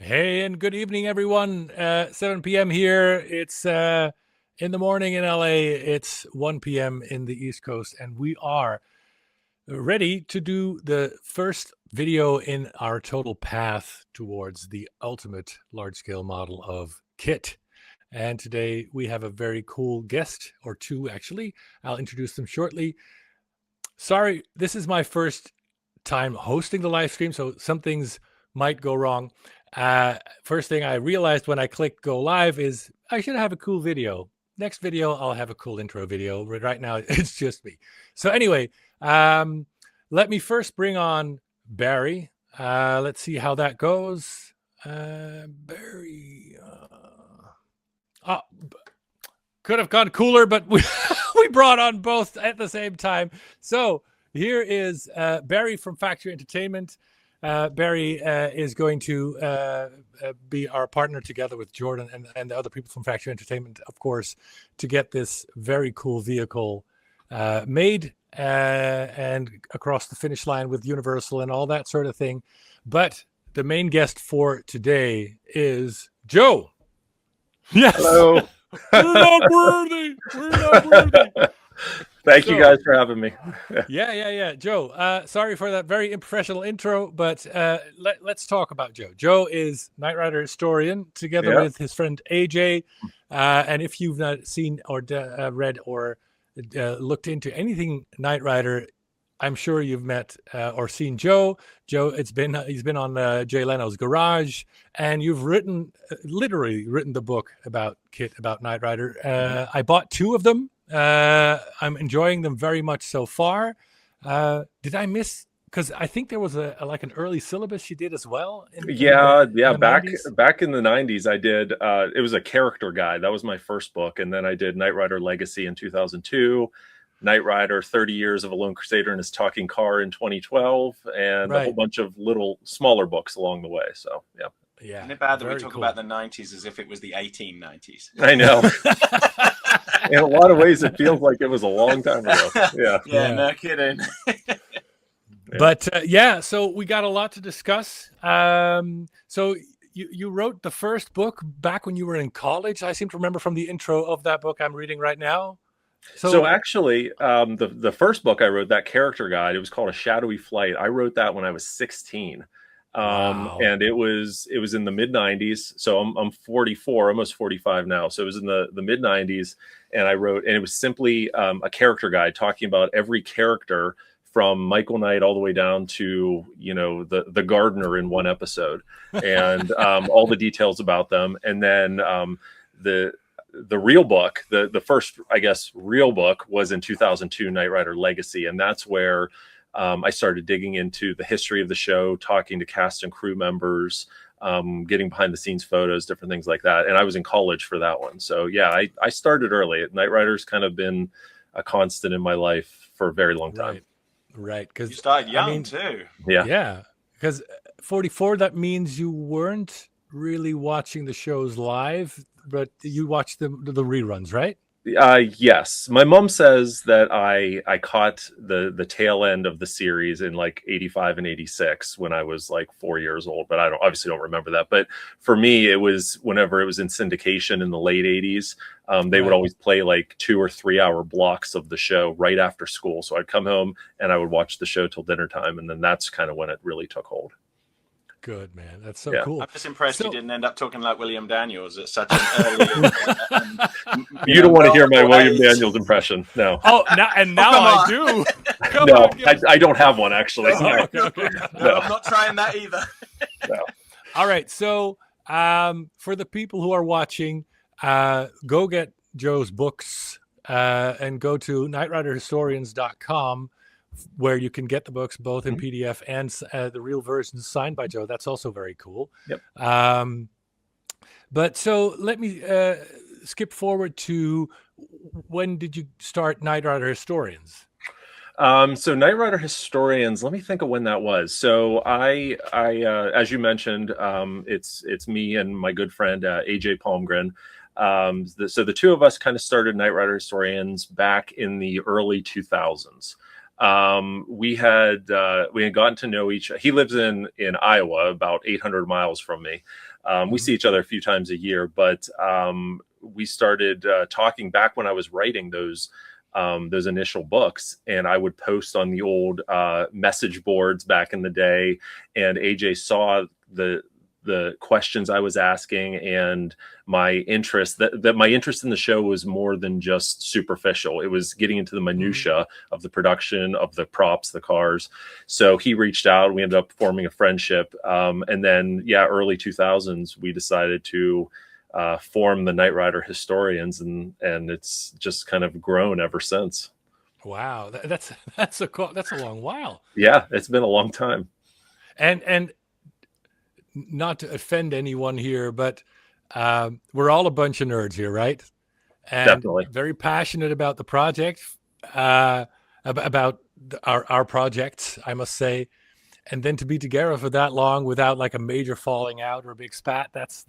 Hey, and good evening, everyone. 7 p.m. here. It's in the morning in LA. It's 1 p.m. in the East Coast, and we are ready to do the first video in our total path towards the ultimate large-scale model of KITT. And today we have a very cool guest, or two actually. I'll introduce them shortly. Sorry, this is my first time hosting the live stream, so some things might go wrong. First thing I realized when I clicked go live is I should have a cool video. Next video, I'll have a cool intro video. But right now, it's just me. So anyway, let me first bring on Barry. Let's see how that goes. Barry. Oh, could have gone cooler, but we brought on both at the same time. So here is Barry from Factory Entertainment. Barry is going to be our partner together with Jordan and the other people from Factory Entertainment, of course, to get this very cool vehicle made and across the finish line with Universal and all that sort of thing. But the main guest for today is Joe. Yes. Hello. We're not worthy. We're not worthy. Thank you guys for having me. Yeah. Joe, sorry for that very improfessional intro, but let's talk about Joe. Joe is Knight Rider historian together with his friend AJ. And if you've not seen or read or looked into anything Knight Rider, I'm sure you've met or seen Joe. Joe, he's been on Jay Leno's Garage, and you've literally written the book about KITT, about Knight Rider. I bought two of them. I'm enjoying them very much so far. Did I miss? Because I think there was like an early syllabus you did as well. Back in the 90s, I did. It was a character guide. That was my first book, and then I did Knight Rider Legacy in 2002. Knight Rider 30 Years of a Lone Crusader and His Talking Car in 2012, and a whole bunch of little smaller books along the way. So yeah. Isn't it bad that we talk about the 90s as if it was the 1890s? I know. In a lot of ways, it feels like it was a long time ago. Yeah, no kidding. But so we got a lot to discuss. So you wrote the first book back when you were in college. I seem to remember from the intro of that book I'm reading right now. So actually, the first book I wrote, that character guide, it was called A Shadowy Flight. I wrote that when I was 16. Wow. And it was in the mid 90s. So I'm 44, almost 45 now. So it was in the mid 90s, and I wrote, and it was simply a character guide talking about every character from Michael Knight all the way down to, the gardener in one episode, and all the details about them. And then the real book, the first, I guess, real book was in 2002, Knight Rider Legacy. And that's where I started digging into the history of the show, talking to cast and crew members, getting behind the scenes photos, different things like that. And I was in college for that one. So I started early. Knight Rider's kind of been a constant in my life for a very long time. Right. Because you started young too. Yeah. Because 44, that means you weren't really watching the shows live, but you watched the reruns, right? Yes. My mom says that I caught the tail end of the series in like 85 and 86 when I was like 4 years old, but I obviously don't remember that. But for me, it was whenever it was in syndication in the late 80s, they would always play like 2 or 3 hour blocks of the show right after school. So I'd come home and I would watch the show till dinner time. And then that's kind of when it really took hold. Good, man. That's so cool. I'm just impressed you didn't end up talking like William Daniels at such an early. You don't want to hear my William Daniels impression, no. Oh, now I do. I don't have one actually. No, I'm not trying that either. No. All right, so for the people who are watching, go get Joe's books and go to KnightRiderHistorians.com. where you can get the books both in PDF and the real versions signed by Joe. That's also very cool. Yep. But so let me skip forward to when did you start Knight Rider Historians? So Knight Rider Historians, let me think of when that was. So I as you mentioned, it's me and my good friend AJ Palmgren. So the two of us kind of started Knight Rider Historians back in the early 2000s. We had gotten to know each. He lives in Iowa, about 800 miles from me. We see each other a few times a year, but we started talking back when I was writing those initial books, and I would post on the old message boards back in the day, and AJ saw the questions I was asking and my interest, that my interest in the show was more than just superficial. It was getting into the minutia of the production, of the props, the cars. So he reached out, we ended up forming a friendship. And then, early 2000s, we decided to form the Knight Rider Historians, and it's just kind of grown ever since. Wow. That's a long while. Yeah, it's been a long time. And not to offend anyone here, but we're all a bunch of nerds here, right? And definitely very passionate about the project, about our projects, I must say. And then to be together for that long without like a major falling out or a big spat, that's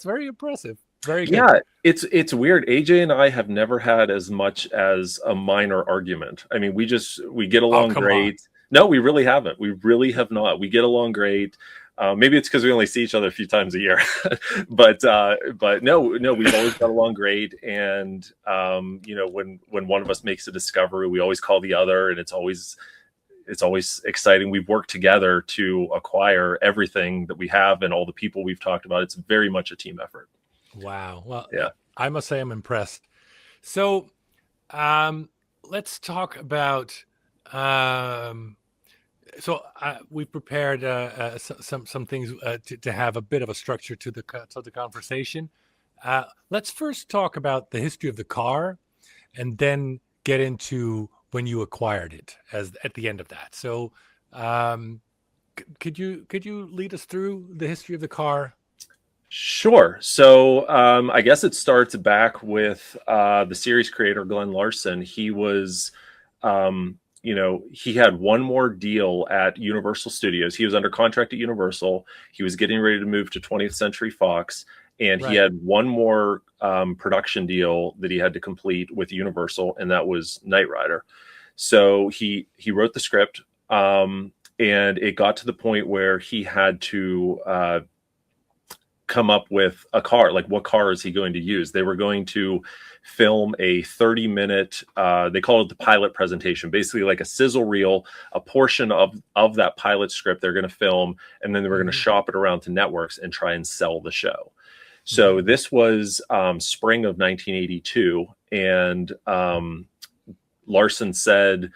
very impressive. Very good. Yeah, it's weird. AJ and I have never had as much as a minor argument. I mean, we get along great. No, we really haven't. We really have not. We get along great. Maybe it's because we only see each other a few times a year, but no, we've always got along great. And when one of us makes a discovery, we always call the other, and it's always exciting. We've worked together to acquire everything that we have and all the people we've talked about. It's very much a team effort. Wow. Well, yeah, I must say I'm impressed. So, let's talk about. So we've prepared some things to have a bit of a structure to the conversation. Let's first talk about the history of the car, and then get into when you acquired it at the end of that. So, could you lead us through the history of the car? Sure. So I guess it starts back with the series creator Glenn Larson. He was. He had one more deal at Universal Studios. He was under contract at Universal. He was getting ready to move to 20th Century Fox, and he had one more production deal that he had to complete with Universal, and that was Knight Rider. So he wrote the script, and it got to the point where he had to come up with a car. Like, what car is he going to use? They were going to film a 30-minute, they call it the pilot presentation, basically like a sizzle reel, a portion of that pilot script they're going to film, and then they were going to shop it around to networks and try and sell the show. So this was spring of 1982, and Larson said,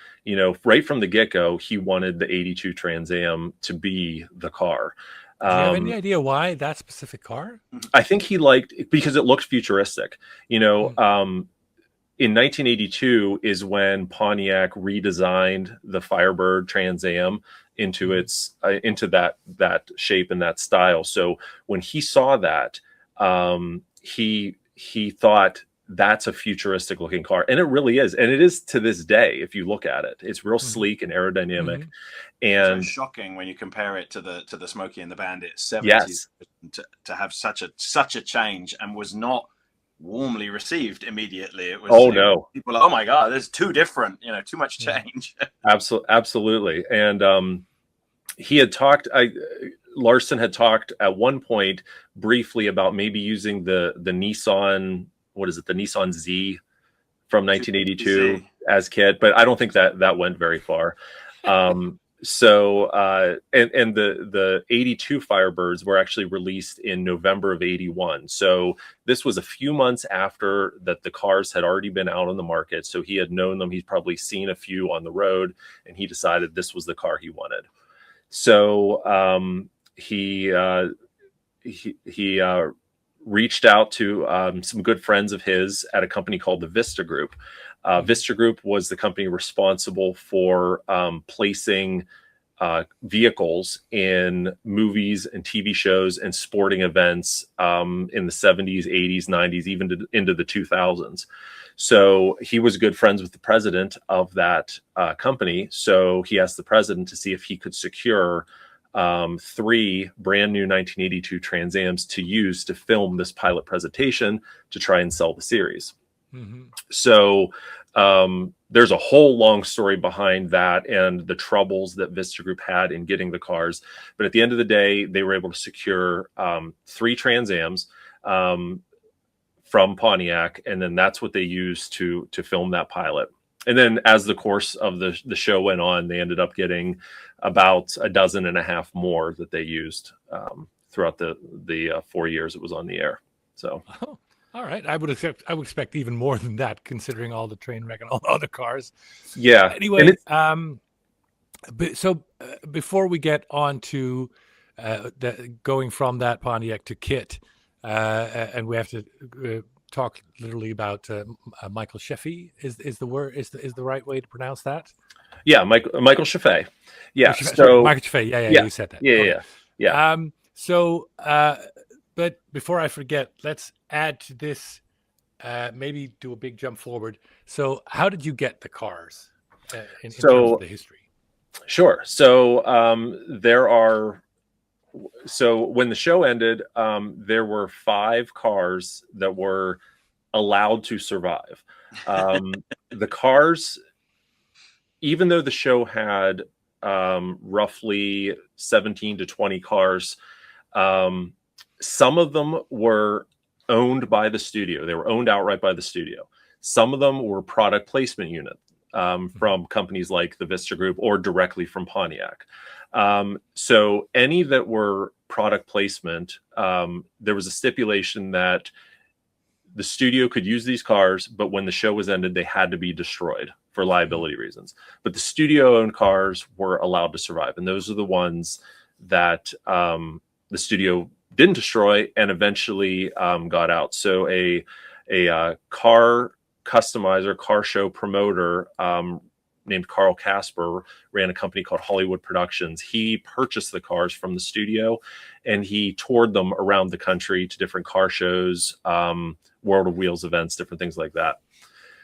right from the get-go, he wanted the 82 Trans Am to be the car. Do you have any idea why that specific car? I think he liked it because it looked futuristic. In 1982 is when Pontiac redesigned the Firebird Trans Am into into that shape and that style. So when he saw that, he thought that's a futuristic looking car, and it really is, and it is to this day. If you look at it, it's real sleek and aerodynamic, and it's shocking when you compare it to the Smokey and the Bandit 70s. Yes. To have such a change, and was not warmly received immediately. It was no, people were like, oh my god, there's too different, too much change. Absolutely. And he had talked. Larson had talked at one point briefly about maybe using the Nissan. What is it? The Nissan Z from 1982 as KITT, but I don't think that went very far. So the 82 Firebirds were actually released in November of 81. So this was a few months after that the cars had already been out on the market. So he had known them. He'd probably seen a few on the road, and he decided this was the car he wanted. So he reached out to some good friends of his at a company called the Vista Group. Vista Group was the company responsible for placing vehicles in movies and TV shows and sporting events in the 70s, 80s, 90s, even into the 2000s. So he was good friends with the president of that company. So he asked the president to see if he could secure 3 brand new 1982 Trans Ams to use to film this pilot presentation to try and sell the series. So there's a whole long story behind that and the troubles that Vista Group had in getting the cars. But at the end of the day, they were able to secure 3 Trans Ams from Pontiac, and then that's what they used to film that pilot. And then as the course of the show went on, they ended up getting about 12.5 more that they used throughout the 4 years it was on the air. So. Oh, all right. I would expect even more than that, considering all the train wreck and all the other cars. Yeah. Anyway, before we get on to going from that Pontiac to KITT, and we have to talk literally about Michael Sheffey is the right way to pronounce that? Yeah, Michael Sheffey. Yeah. Michael Sheffey. Yeah, you said that. Yeah. But before I forget, let's add to this, maybe do a big jump forward. So how did you get the cars in terms of the history? Sure. So when the show ended, there were 5 cars that were allowed to survive. The cars, even though the show had roughly 17 to 20 cars, some of them were owned by the studio. They were owned outright by the studio. Some of them were product placement units from companies like the Vista Group or directly from Pontiac. So any that were product placement, there was a stipulation that the studio could use these cars, but when the show was ended, they had to be destroyed for liability reasons. But the studio-owned cars were allowed to survive, and those are the ones that the studio didn't destroy and eventually got out. So a car customizer, car show promoter named Carl Casper ran a company called Hollywood Productions. He purchased the cars from the studio and he toured them around the country to different car shows, World of Wheels events, different things like that.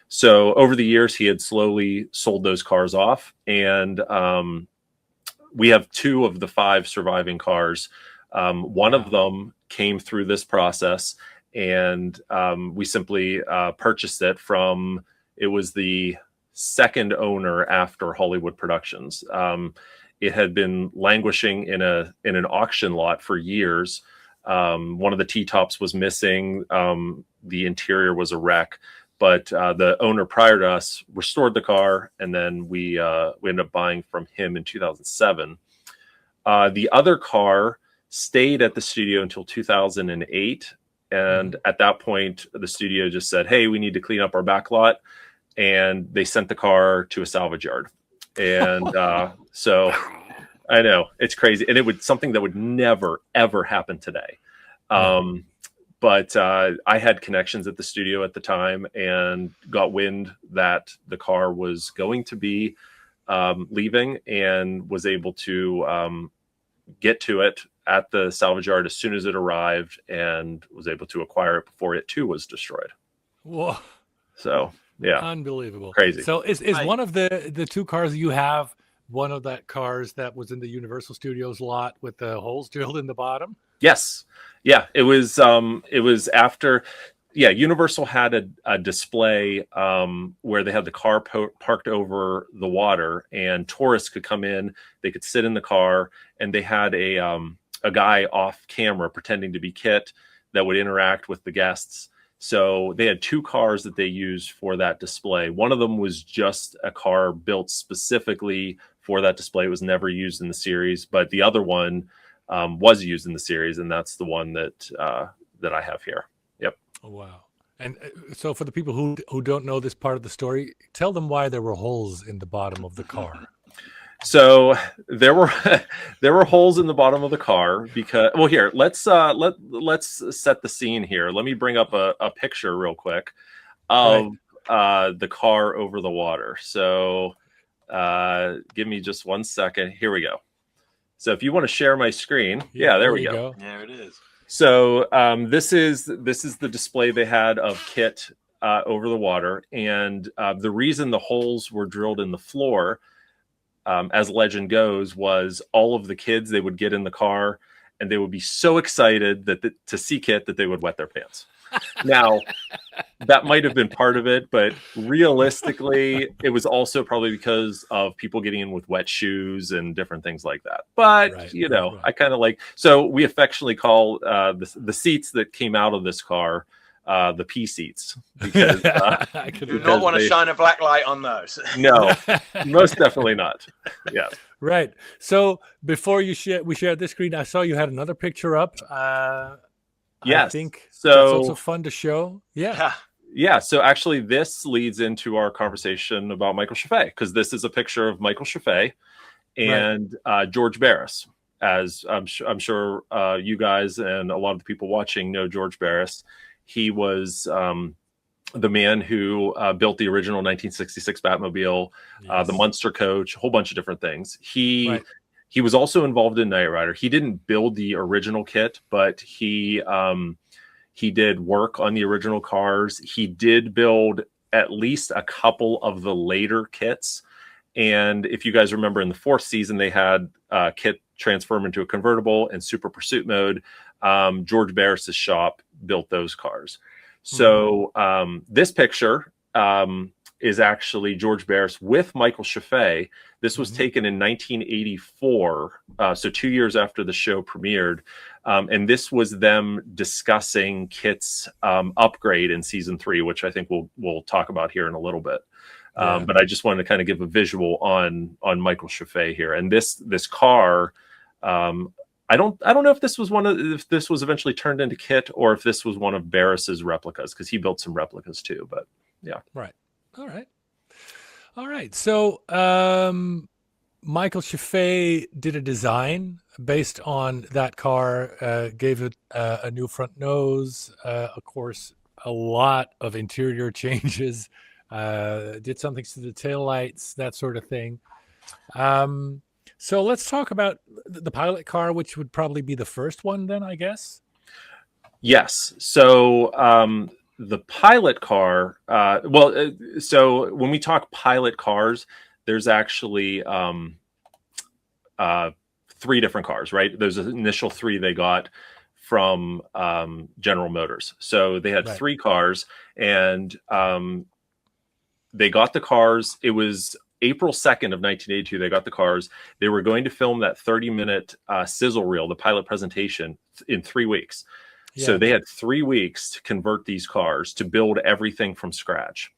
So over the years, he had slowly sold those cars off, and we have 2 of the 5 surviving cars. One of them came through this process, and we simply purchased it from, it was the second owner after Hollywood Productions. It had been languishing in an auction lot for years. One of the T-tops was missing. The interior was a wreck, but the owner prior to us restored the car, and then we ended up buying from him in 2007. The other car stayed at the studio until 2008. And at that point, the studio just said, hey, we need to clean up our back lot. And they sent the car to a salvage yard. And so I know it's crazy. And it would something that would never, ever happen today. But I had connections at the studio at the time and got wind that the car was going to be leaving, and was able to get to it at the salvage yard as soon as it arrived, and was able to acquire it before it too was destroyed. Whoa. So yeah, unbelievable, crazy. So is one of the 2 cars you have one of that cars that was in the Universal Studios lot with the holes drilled in the bottom? Yes. Yeah, it was after. Yeah, Universal had a display where they had the car parked over the water, and tourists could come in. They could sit in the car, and they had a guy off camera pretending to be KITT that would interact with the guests. So they had 2 cars that they used for that display. One of them was just a car built specifically for that display. It was never used in the series, but the other one was used in the series, and that's the one that I have here. Yep. Oh, wow. And so for the people who don't know this part of the story, tell them why there were holes in the bottom of the car. So there were holes in the bottom of the car because, well, here, let's set the scene here. Let me bring up a picture real quick of the car over the water. So give me just 1 second. Here we go. So if you want to share my screen, there we go. There it is. So this is the display they had of KITT over the water, and the reason the holes were drilled in the floor, as legend goes, was all of the kids, they would get in the car and they would be so excited to see KITT that they would wet their pants. Now, that might have been part of it, but realistically, it was also probably because of people getting in with wet shoes and different things like that. But Right. I kind of like. So we affectionately call the seats that came out of this car the P seats because I could Do not want to shine a black light on those. no, most definitely not. Yeah. Right. So before we shared this screen, I saw you had another picture up. Yes. I think So that's also fun to show. Yeah. Yeah, so actually this leads into our conversation about Michael Chaffee, because this is a picture of Michael Chaffee and George Barris. As I'm sure you guys and a lot of the people watching know George Barris. He was the man who built the original 1966 Batmobile, the Munster coach, a whole bunch of different things. He was also involved in Knight Rider. He didn't build the original kit, but he did work on the original cars. He did build at least a couple of the later kits. And if you guys remember in the 4th season, they had KITT transform into a convertible and Super Pursuit mode. George Barris's shop built those cars. So this picture is actually George Barris with Michael Chaffee. This was taken in 1984, so 2 years after the show premiered. And this was them discussing KITT's upgrade in season 3, which I think we'll talk about here in a little bit. But I just wanted to kind of give a visual on Michael Chaffee here. And this car, I don't know if this was eventually turned into KITT or if this was one of Barris's replicas, because he built some replicas too. But yeah, right. All right. So Michael Chaffee did a design based on that car, gave it a new front nose, of course, a lot of interior changes, did something to the taillights, that sort of thing. So let's talk about the pilot car, which would probably be the first one then, I guess. Yes. So the pilot car, so when we talk pilot cars, there's actually 3 different cars, right? There's an initial 3 they got from General Motors. So they had 3 cars, and they got the cars. It was April 2nd of 1982. They got the cars. They were going to film that 30-minute sizzle reel, the pilot presentation, in 3 weeks. So they had 3 weeks to convert these cars, to build everything from scratch.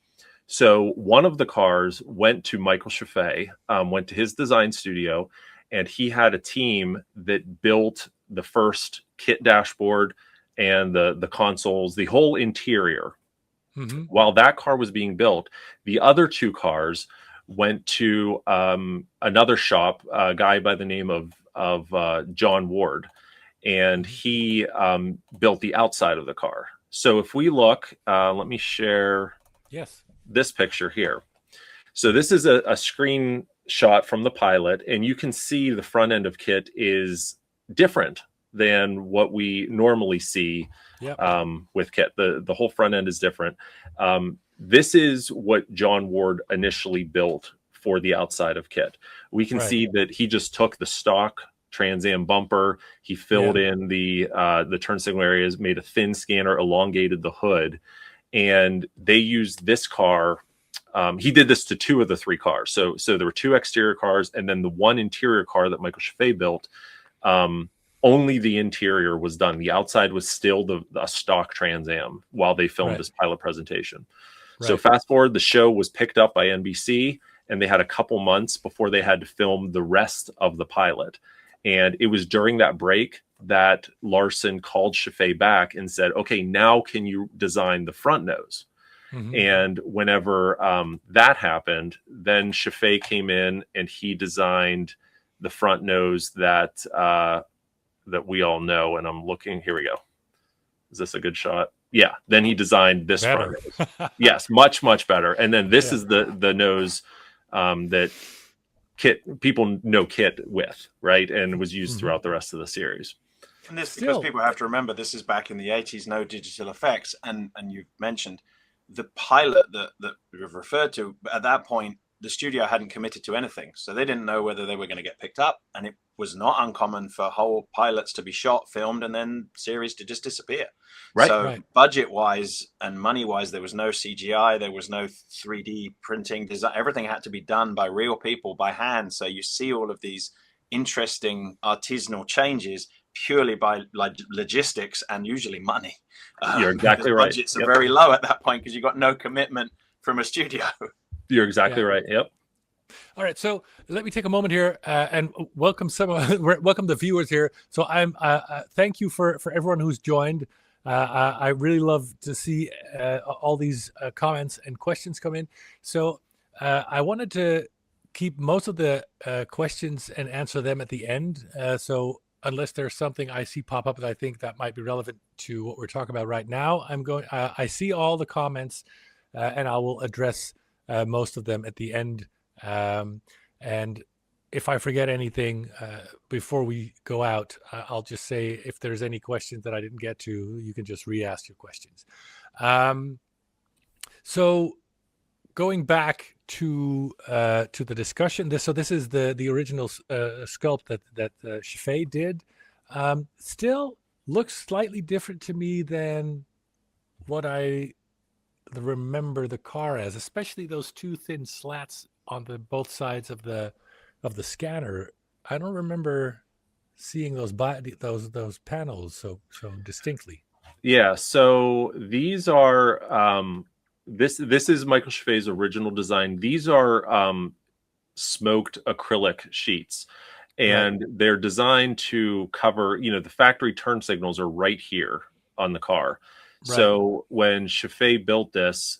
So one of the cars went to Michael Chaffee, went to his design studio, and he had a team that built the first KITT dashboard and the consoles, the whole interior. While that car was being built, the other 2 cars went to another shop, a guy by the name of John Ward, and he built the outside of the car. So if we look, let me share this picture here. So this is a screenshot from the pilot, and you can see the front end of KITT is different than what we normally see with KITT. The whole front end is different. This is what John Ward initially built for the outside of KITT. We can see that he just took the stock Trans Am bumper, he filled in the turn signal areas, made a thin scanner, elongated the hood, and they used this car. He did this to 2 of the 3 cars. So there were 2 exterior cars, and then the 1 interior car that Michael Chaffee built. Only the interior was done. The outside was still the stock Trans Am while they filmed this pilot presentation. So fast forward, the show was picked up by NBC, and they had a couple months before they had to film the rest of the pilot. And it was during that break that Larson called Chaffee back and said, okay, now can you design the front nose? And whenever that happened, then Chaffee came in and he designed the front nose that we all know. And I'm looking, here we go. Is this a good shot? Yeah. Then he designed this front nose. Yes, much, much better. And then this is the nose that people know KITT with, right? And was used throughout the rest of the series. And this, because people have to remember, this is back in the 80s, no digital effects. And you've mentioned the pilot that we've referred to, at that point, the studio hadn't committed to anything. So they didn't know whether they were going to get picked up. And it was not uncommon for whole pilots to be shot, filmed, and then series to just disappear. Right. So budget-wise and money-wise, there was no CGI, there was no 3D printing design. Everything had to be done by real people, by hand. So you see all of these interesting artisanal changes purely by logistics and usually money. You're exactly right. Budgets are very low at that point because you've got no commitment from a studio. You're exactly right. Yep. All right, so let me take a moment here and welcome welcome the viewers here. So I'm thank you for everyone who's joined. I really love to see all these comments and questions come in. So I wanted to keep most of the questions and answer them at the end. So unless there's something I see pop up that I think that might be relevant to what we're talking about right now, I see all the comments and I will address most of them at the end. And if I forget anything before we go out, I'll just say if there's any questions that I didn't get to, you can just re-ask your questions. So going back to the discussion, this is the original sculpt that Scheffé did. Still looks slightly different to me than what I remember the car as, especially those two thin slats on both sides of the scanner. I don't remember seeing those panels so distinctly. Yeah, so these are this is Michael Scheffé's original design. These are smoked acrylic sheets, and they're designed to cover, the factory turn signals are right here on the car. Right. So when Scheffé built this,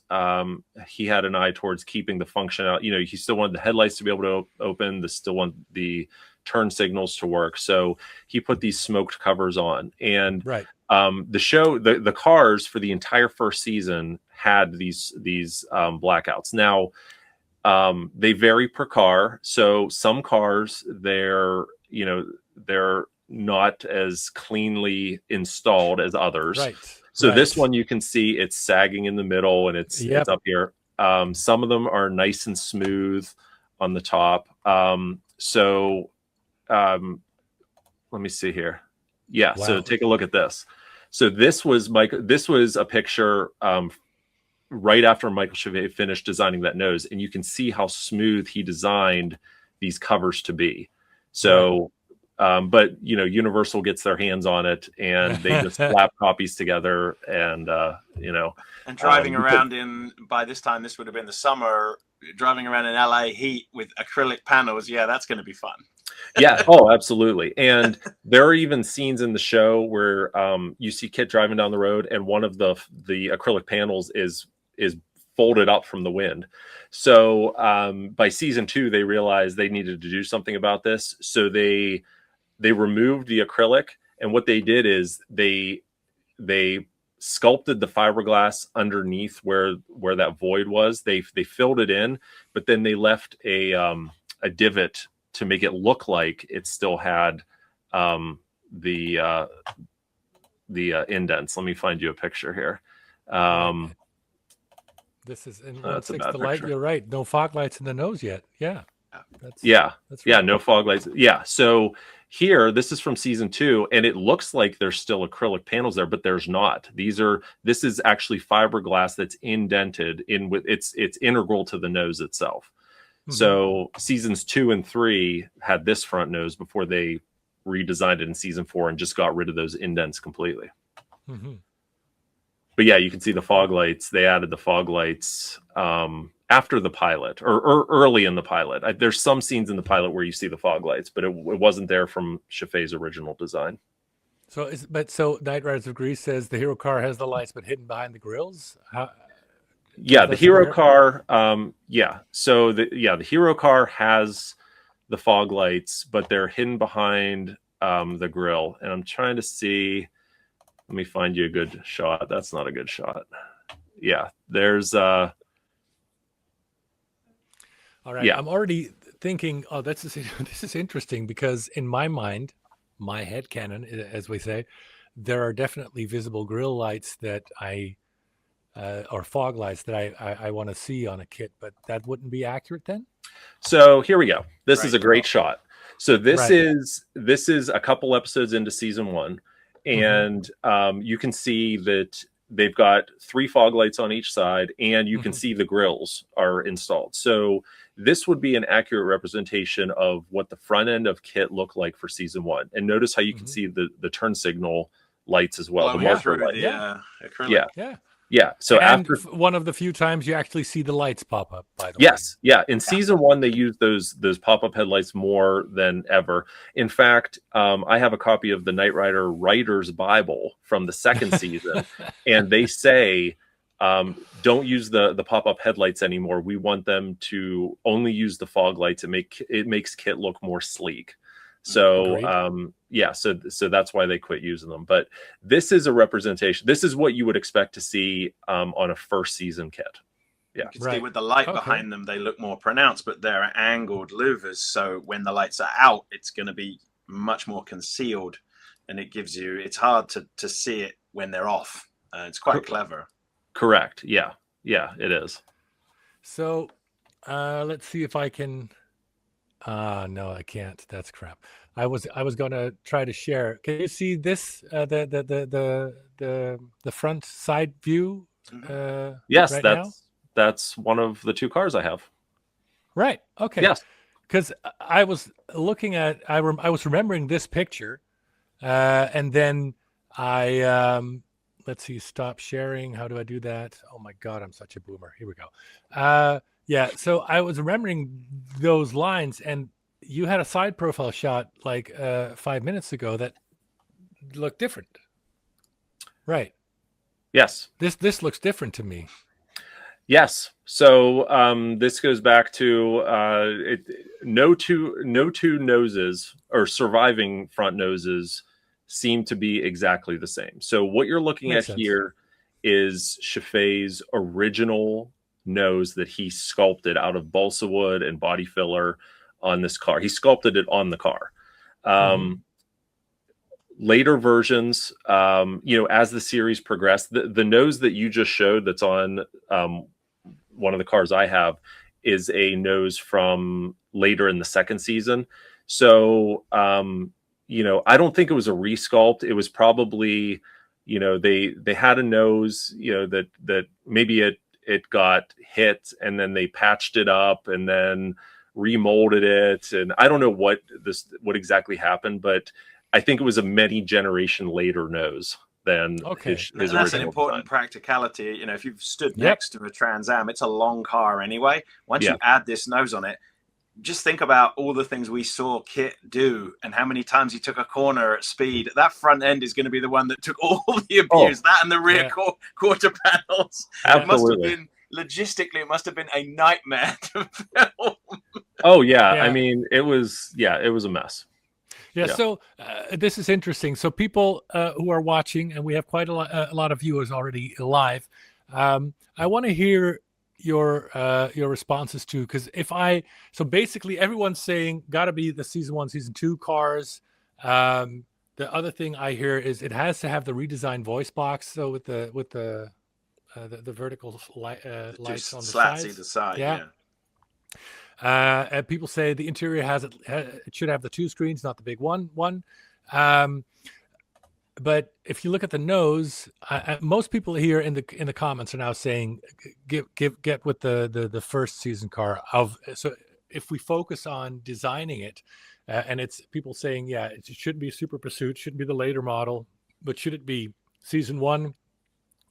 he had an eye towards keeping the function out. He still wanted the headlights to be able to open, still want the turn signals to work. So he put these smoked covers on. And the cars for the entire first season had these blackouts. Now, they vary per car. So some cars, they're not as cleanly installed as others. Right. So this one, you can see it's sagging in the middle and it's up here. Some of them are nice and smooth on the top. Let me see here. Yeah. Wow. So take a look at this. So this was a picture right after Michael Scheffé finished designing that nose, and you can see how smooth he designed these covers to be. So, but Universal gets their hands on it, and they just slap copies together, and and driving around by this time, this would have been the summer, driving around in LA heat with acrylic panels. Yeah, that's going to be fun. Yeah. Oh, absolutely. And there are even scenes in the show where you see KITT driving down the road, and one of the acrylic panels is folded up from the wind. So by season 2, they realized they needed to do something about this. So they removed the acrylic, and what they did is they sculpted the fiberglass underneath where that void was. They filled it in, but then they left a divot to make it look like it still had the indents. Let me find you a picture here. This is in 1/6 the light. You're right. No fog lights in the nose yet. Yeah. That's right. No fog lights. Yeah. So here, this is from season 2, and it looks like there's still acrylic panels there, but there's not. This is actually fiberglass that's indented in with it's integral to the nose itself. Mm-hmm. So seasons 2 and 3 had this front nose before they redesigned it in season 4 and just got rid of those indents completely. Mm-hmm. But yeah, you can see the fog lights. They added the fog lights after the pilot or early in the pilot. There's some scenes in the pilot where you see the fog lights, but it wasn't there from Scheffé's original design. So Night Riders of Greece says the hero car has the lights, but hidden behind the grills. The hero car. So the hero car has the fog lights, but they're hidden behind the grill. And I'm trying to see. Let me find you a good shot. That's not a good shot. Yeah, there's. All right. Yeah. I'm already thinking. Oh, this is interesting because in my mind, my headcanon, as we say, there are definitely visible grill lights that or fog lights that I want to see on a KITT, but that wouldn't be accurate then. So here we go. This is a great shot. So this Right. is a couple episodes into season 1, and you can see that they've got 3 fog lights on each side, and you can see the grills are installed. So this would be an accurate representation of what the front end of KITT looked like for season 1. And notice how you can see the turn signal lights as well, the marker light. Acrylic. Yeah. So and after one of the few times you actually see the lights pop up, by the yes, yeah. In season 1, they use those pop-up headlights more than ever. In fact, I have a copy of the Knight Rider Writer's Bible from the 2nd season, and they say, don't use the pop-up headlights anymore. We want them to only use the fog lights. It makes KITT look more sleek. So so that's why they quit using them. But this is a representation. This is what you would expect to see on a first season KITT. Yeah, you can see with the light behind them, they look more pronounced, but they're angled louvers. So when the lights are out, it's going to be much more concealed, and it's hard to see it when they're off. It's quite clever. Correct. Yeah, it is. So let's see if I can. No, I can't. That's crap. I was going to try to share. Can you see this? The front side view. Yes, right that's one of the 2 cars I have. Right. Okay. Yes. Because I was looking at. I was remembering this picture, and then I let's see. Stop sharing. How do I do that? Oh my God, I'm such a boomer. Here we go. Yeah, so I was remembering those lines, and you had a side profile shot like 5 minutes ago that looked different. Right. Yes. This looks different to me. Yes. So this goes back to no two noses or surviving front noses seem to be exactly the same. So what you're looking at here is Chaffee's original nose that he sculpted out of balsa wood and body filler on this car. He sculpted it on the car. Later versions, as the series progressed, the nose that you just showed that's on one of the cars I have is a nose from later in the 2nd season. So, I don't think it was a resculpt. It was probably, they had a nose, that maybe it got hit and then they patched it up and then remolded it. And I don't know what exactly happened, but I think it was a many generation later nose than his that's original an important design. Practicality. If you've stood next to a Trans Am, it's a long car anyway. Once you add this nose on it, just think about all the things we saw KITT do and how many times he took a corner at speed. That front end is going to be the one that took all the abuse. That and the rear quarter panels. Absolutely. It must have been, logistically, it must have been a nightmare to film. Oh, yeah. I mean, it was a mess. Yeah. So this is interesting. So people who are watching, and we have quite a lot of viewers already live, I want to hear your responses too, because so basically everyone's saying got to be the season 1, season 2 cars. The other thing I hear is it has to have the redesigned voice box. So with the vertical lights on the slats sides. either side. Yeah. And people say the interior it should have the 2 screens, not the big one. But if you look at the nose, most people here in the comments are now saying get with the first season car. So if we focus on designing it, and it's people saying it shouldn't be Super Pursuit, shouldn't be the later model, but should it be season 1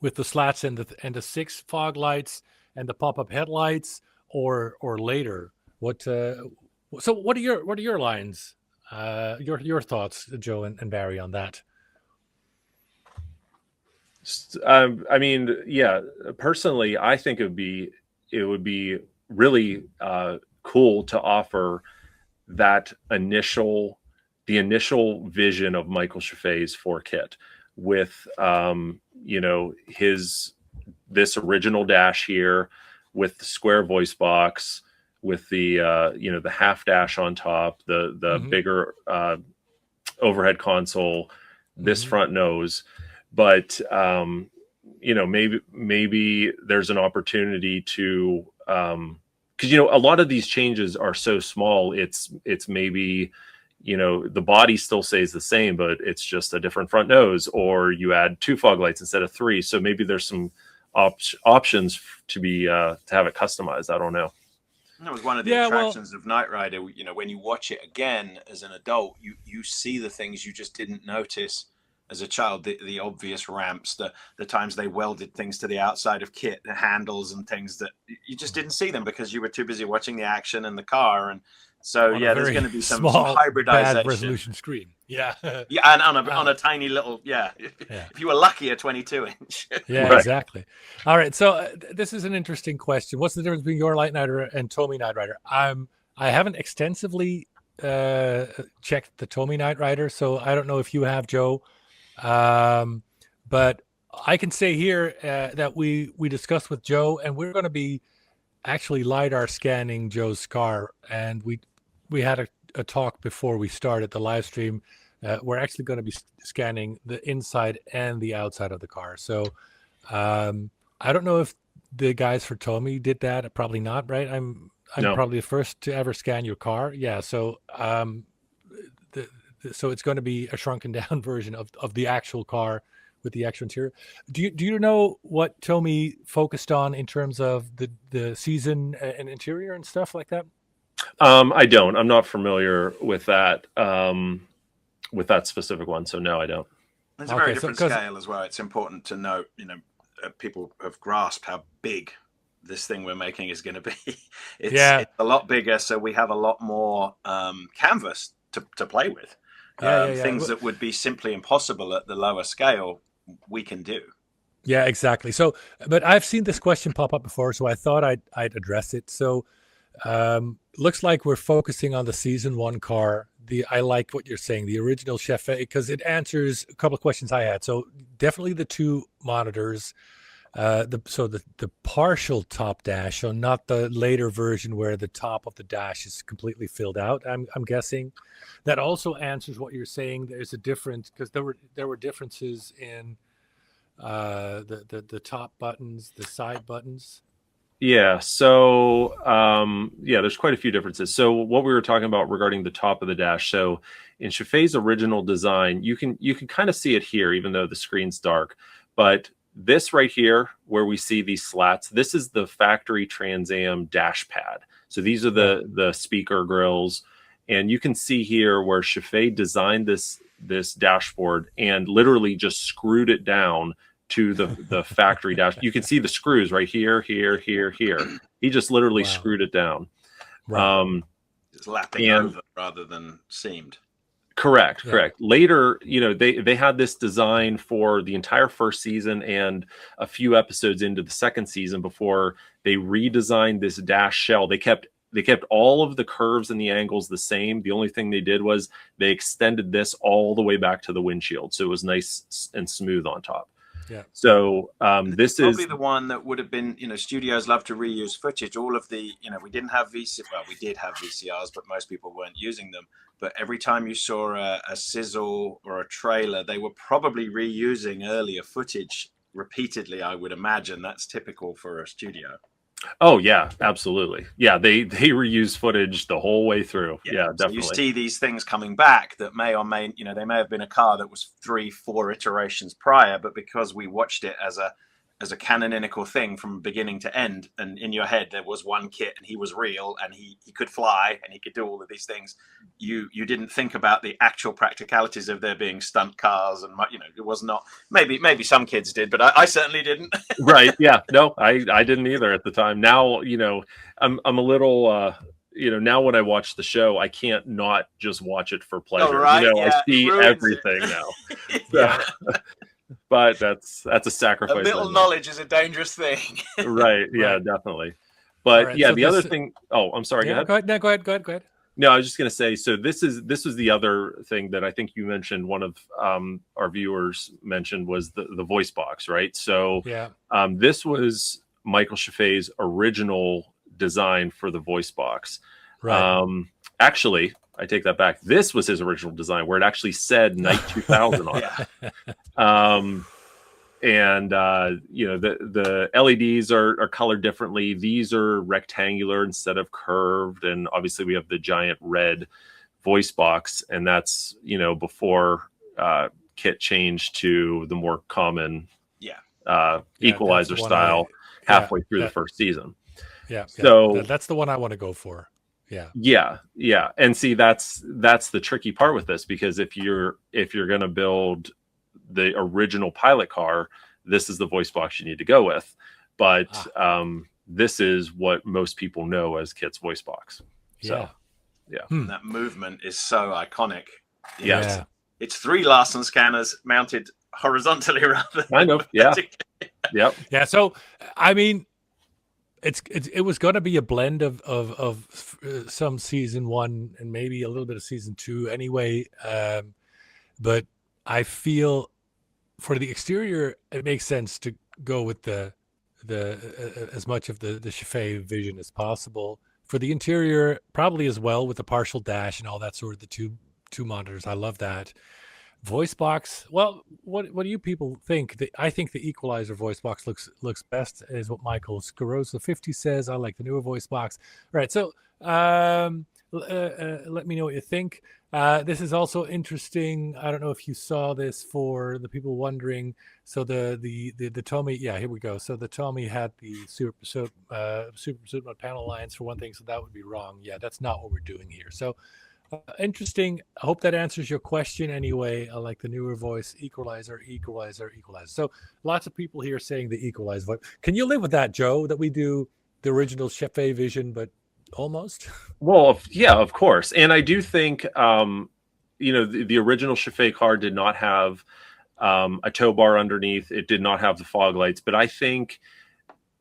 with the slats and the 6 fog lights and the pop-up headlights, or later? So what are your lines? Your thoughts, Joe and Barry, on that? I mean, personally, I think it would be really cool to offer the initial vision of Michael Chaffee's for KITT with this original dash here with the square voice box, with the the half dash on top, the bigger overhead console, this front nose. But maybe there's an opportunity to because a lot of these changes are so small. It's maybe the body still stays the same, but it's just a different front nose, or you add 2 fog lights instead of 3. So maybe there's some options to have it customized. I don't know. That was one of the attractions of Knight Rider. When you watch it again as an adult, you see the things you just didn't notice as a child, the obvious ramps, the times they welded things to the outside of KITT, the handles and things that you just didn't see them because you were too busy watching the action and the car. And so, there's going to be some hybridization. Bad resolution screen. Yeah. Yeah, and on a tiny little, if you were lucky, a 22-inch. Yeah, right. Exactly. All right, so this is an interesting question. What's the difference between your Knight Rider and Tomy Knight Rider? I haven't extensively checked the Tomy Knight Rider, so I don't know if you have, Joe. But I can say here that we discussed with Joe, and we're going to be actually LiDAR scanning Joe's car, and we had a talk before we started the live stream. We're actually going to be scanning the inside and the outside of the car. So I don't know if the guys for Tomy did that. Probably not, right? I'm no. Probably the first to ever scan your car. Yeah. So so it's going to be a shrunken down version of the actual car with the actual interior. Do you know what Tomy focused on in terms of the season and interior and stuff like that? I don't. I'm not familiar with that specific one. So no, I don't. It's a very different scale as well. It's important to note, people have grasped how big this thing we're making is going to be. It's a lot bigger, so we have a lot more canvas to play with. Things that would be simply impossible at the lower scale, we can do. Yeah, exactly. So, but I've seen this question pop up before, so I thought I'd address it. So, looks like we're focusing on the season 1 car. I like what you're saying, the original Chef, because it answers a couple of questions I had. So definitely the 2 monitors, the partial top dash, so not the later version where the top of the dash is completely filled out. I'm guessing that also answers what you're saying. There's a difference because there were differences in the top buttons, the side buttons. Yeah. So, there's quite a few differences. So what we were talking about regarding the top of the dash. So in Chaffee's original design, you can kind of see it here, even though the screen's dark, but this right here, where we see these slats, this is the factory Trans Am dash pad. So these are the speaker grills, and you can see here where Chaffee designed this dashboard and literally just screwed it down to the factory dash. You can see the screws right here, here, here, here. He just literally screwed it down. Right. Just lapping over rather than seamed. Correct. Later, they had this design for the entire first season and a few episodes into the second season before they redesigned this dash shell. They kept all of the curves and the angles the same. The only thing they did was they extended this all the way back to the windshield, so it was nice and smooth on top. Yeah. So this is probably the one that would have been, studios love to reuse footage. All of the, we didn't have we did have VCRs, but most people weren't using them. But every time you saw a sizzle or a trailer, they were probably reusing earlier footage repeatedly. I would imagine that's typical for a studio. Oh yeah, absolutely. Yeah, they reuse footage the whole way through. Yeah, definitely. So you see these things coming back that may or may, they may have been a car that was 3-4 iterations prior, but because we watched it as a canonical thing from beginning to end, and in your head there was one KITT and he was real and he could fly and he could do all of these things, you didn't think about the actual practicalities of there being stunt cars, and it was not, maybe some kids did, but I certainly didn't. Right. Yeah, no, I didn't either at the time. Now I'm a little now when I watch the show, I can't not just watch it for pleasure. Oh, right? I see everything now. Yeah. But that's a sacrifice. A little knowledge is a dangerous thing. Right. Yeah, definitely. But right, yeah, so the other thing. Oh, I'm sorry. Yeah, go ahead. No, go ahead. No, I was just going to say. So this was the other thing that I think you mentioned. One of our viewers mentioned was the voice box, right? So this was Michael Chaffee's original design for the voice box. Right. Actually, I take that back. This was his original design, where it actually said Night 2000 on it. The LEDs are colored differently. These are rectangular instead of curved, and obviously we have the giant red voice box, and that's before KITT changed to the more common equalizer style halfway through the first season. So that's the one I want to go for. Yeah. And see, that's the tricky part with this, because if you're going to build the original pilot car, this is the voice box you need to go with. But this is what most people know as KITT's voice box. So, That movement is so iconic. Yes. It's 3 Larson scanners mounted horizontally rather than kind of. Yeah. Yep. Yeah. So, I mean, it was going to be a blend of some season 1 and maybe a little bit of season 2 anyway. But I feel for the exterior, it makes sense to go with the as much of the Chaffee vision as possible. For the interior, probably as well, with the partial dash and all that sort of the two monitors. I love that. Voice box. Well, what do you people think? I think the equalizer voice box looks best, is what Michael Scarosa 50 says. I like the newer voice box. All right, so let me know what you think. This is also interesting. I don't know if you saw this, for the people wondering. So the Tommy, here we go. So the Tommy had the super pursuit mode panel lines for one thing, so that would be wrong. Yeah, that's not what we're doing here. So interesting. I hope that answers your question anyway. I like the newer voice, equalizer. So lots of people here saying the equalizer voice. Can you live with that, Joe, that we do the original Chaffee vision, but almost? Well, yeah, of course. And I do think, the original Chaffee car did not have a tow bar underneath. It did not have the fog lights. But I think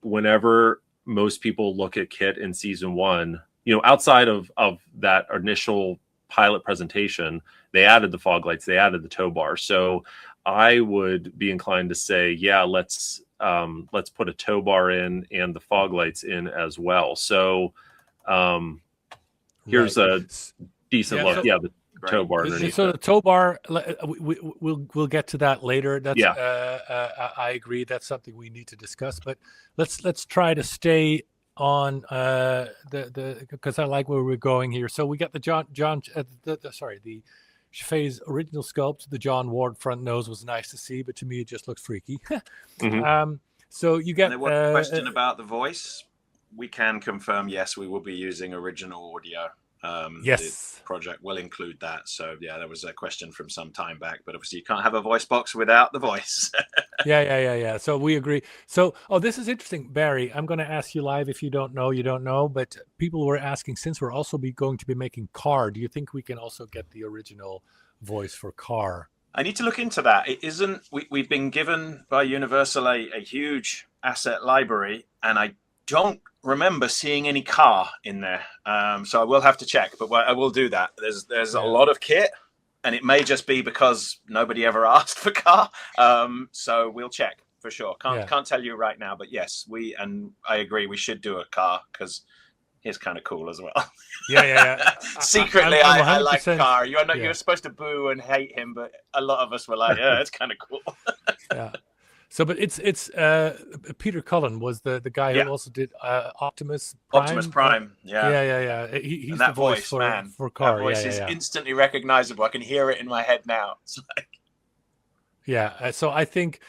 whenever most people look at KITT in season 1, outside of that initial pilot presentation, they added the fog lights, they added the tow bar. So I would be inclined to say, let's put a tow bar in and the fog lights in as well. So here's a decent look. The tow bar underneath. So the tow bar, we'll get to that later. That's I agree. That's something we need to discuss. But let's try to stay on because I like where we're going here. So we got the the Chaffee's original sculpt. The John Ward front nose was nice to see, but to me it just looked freaky. Mm-hmm. So you get a question about the voice. We can confirm, yes, we will be using original audio. Yes, the project will include that. So there was a question from some time back, but obviously you can't have a voice box without the voice. Yeah. So we agree. So, this is interesting, Barry. I'm going to ask you live. If you don't know, you don't know. But people were asking, since we're also going to be making car, do you think we can also get the original voice for car? I need to look into that. It isn't. We've been given by Universal a huge asset library, and I don't remember seeing any car in there. So I will have to check, but I will do that. There's a lot of KITT, and it may just be because nobody ever asked for car. So we'll check for sure. Can't tell you right now, but yes, I agree. We should do a car because he's kind of cool as well. Yeah. Secretly, I like car. You're supposed to boo and hate him, but a lot of us were like, yeah, it's kind of cool. Yeah. So, but it's Peter Cullen was the guy who also did Optimus Prime. Optimus Prime, yeah. He's the voice for car. That voice is instantly recognizable. I can hear it in my head now. It's like... Yeah. So I think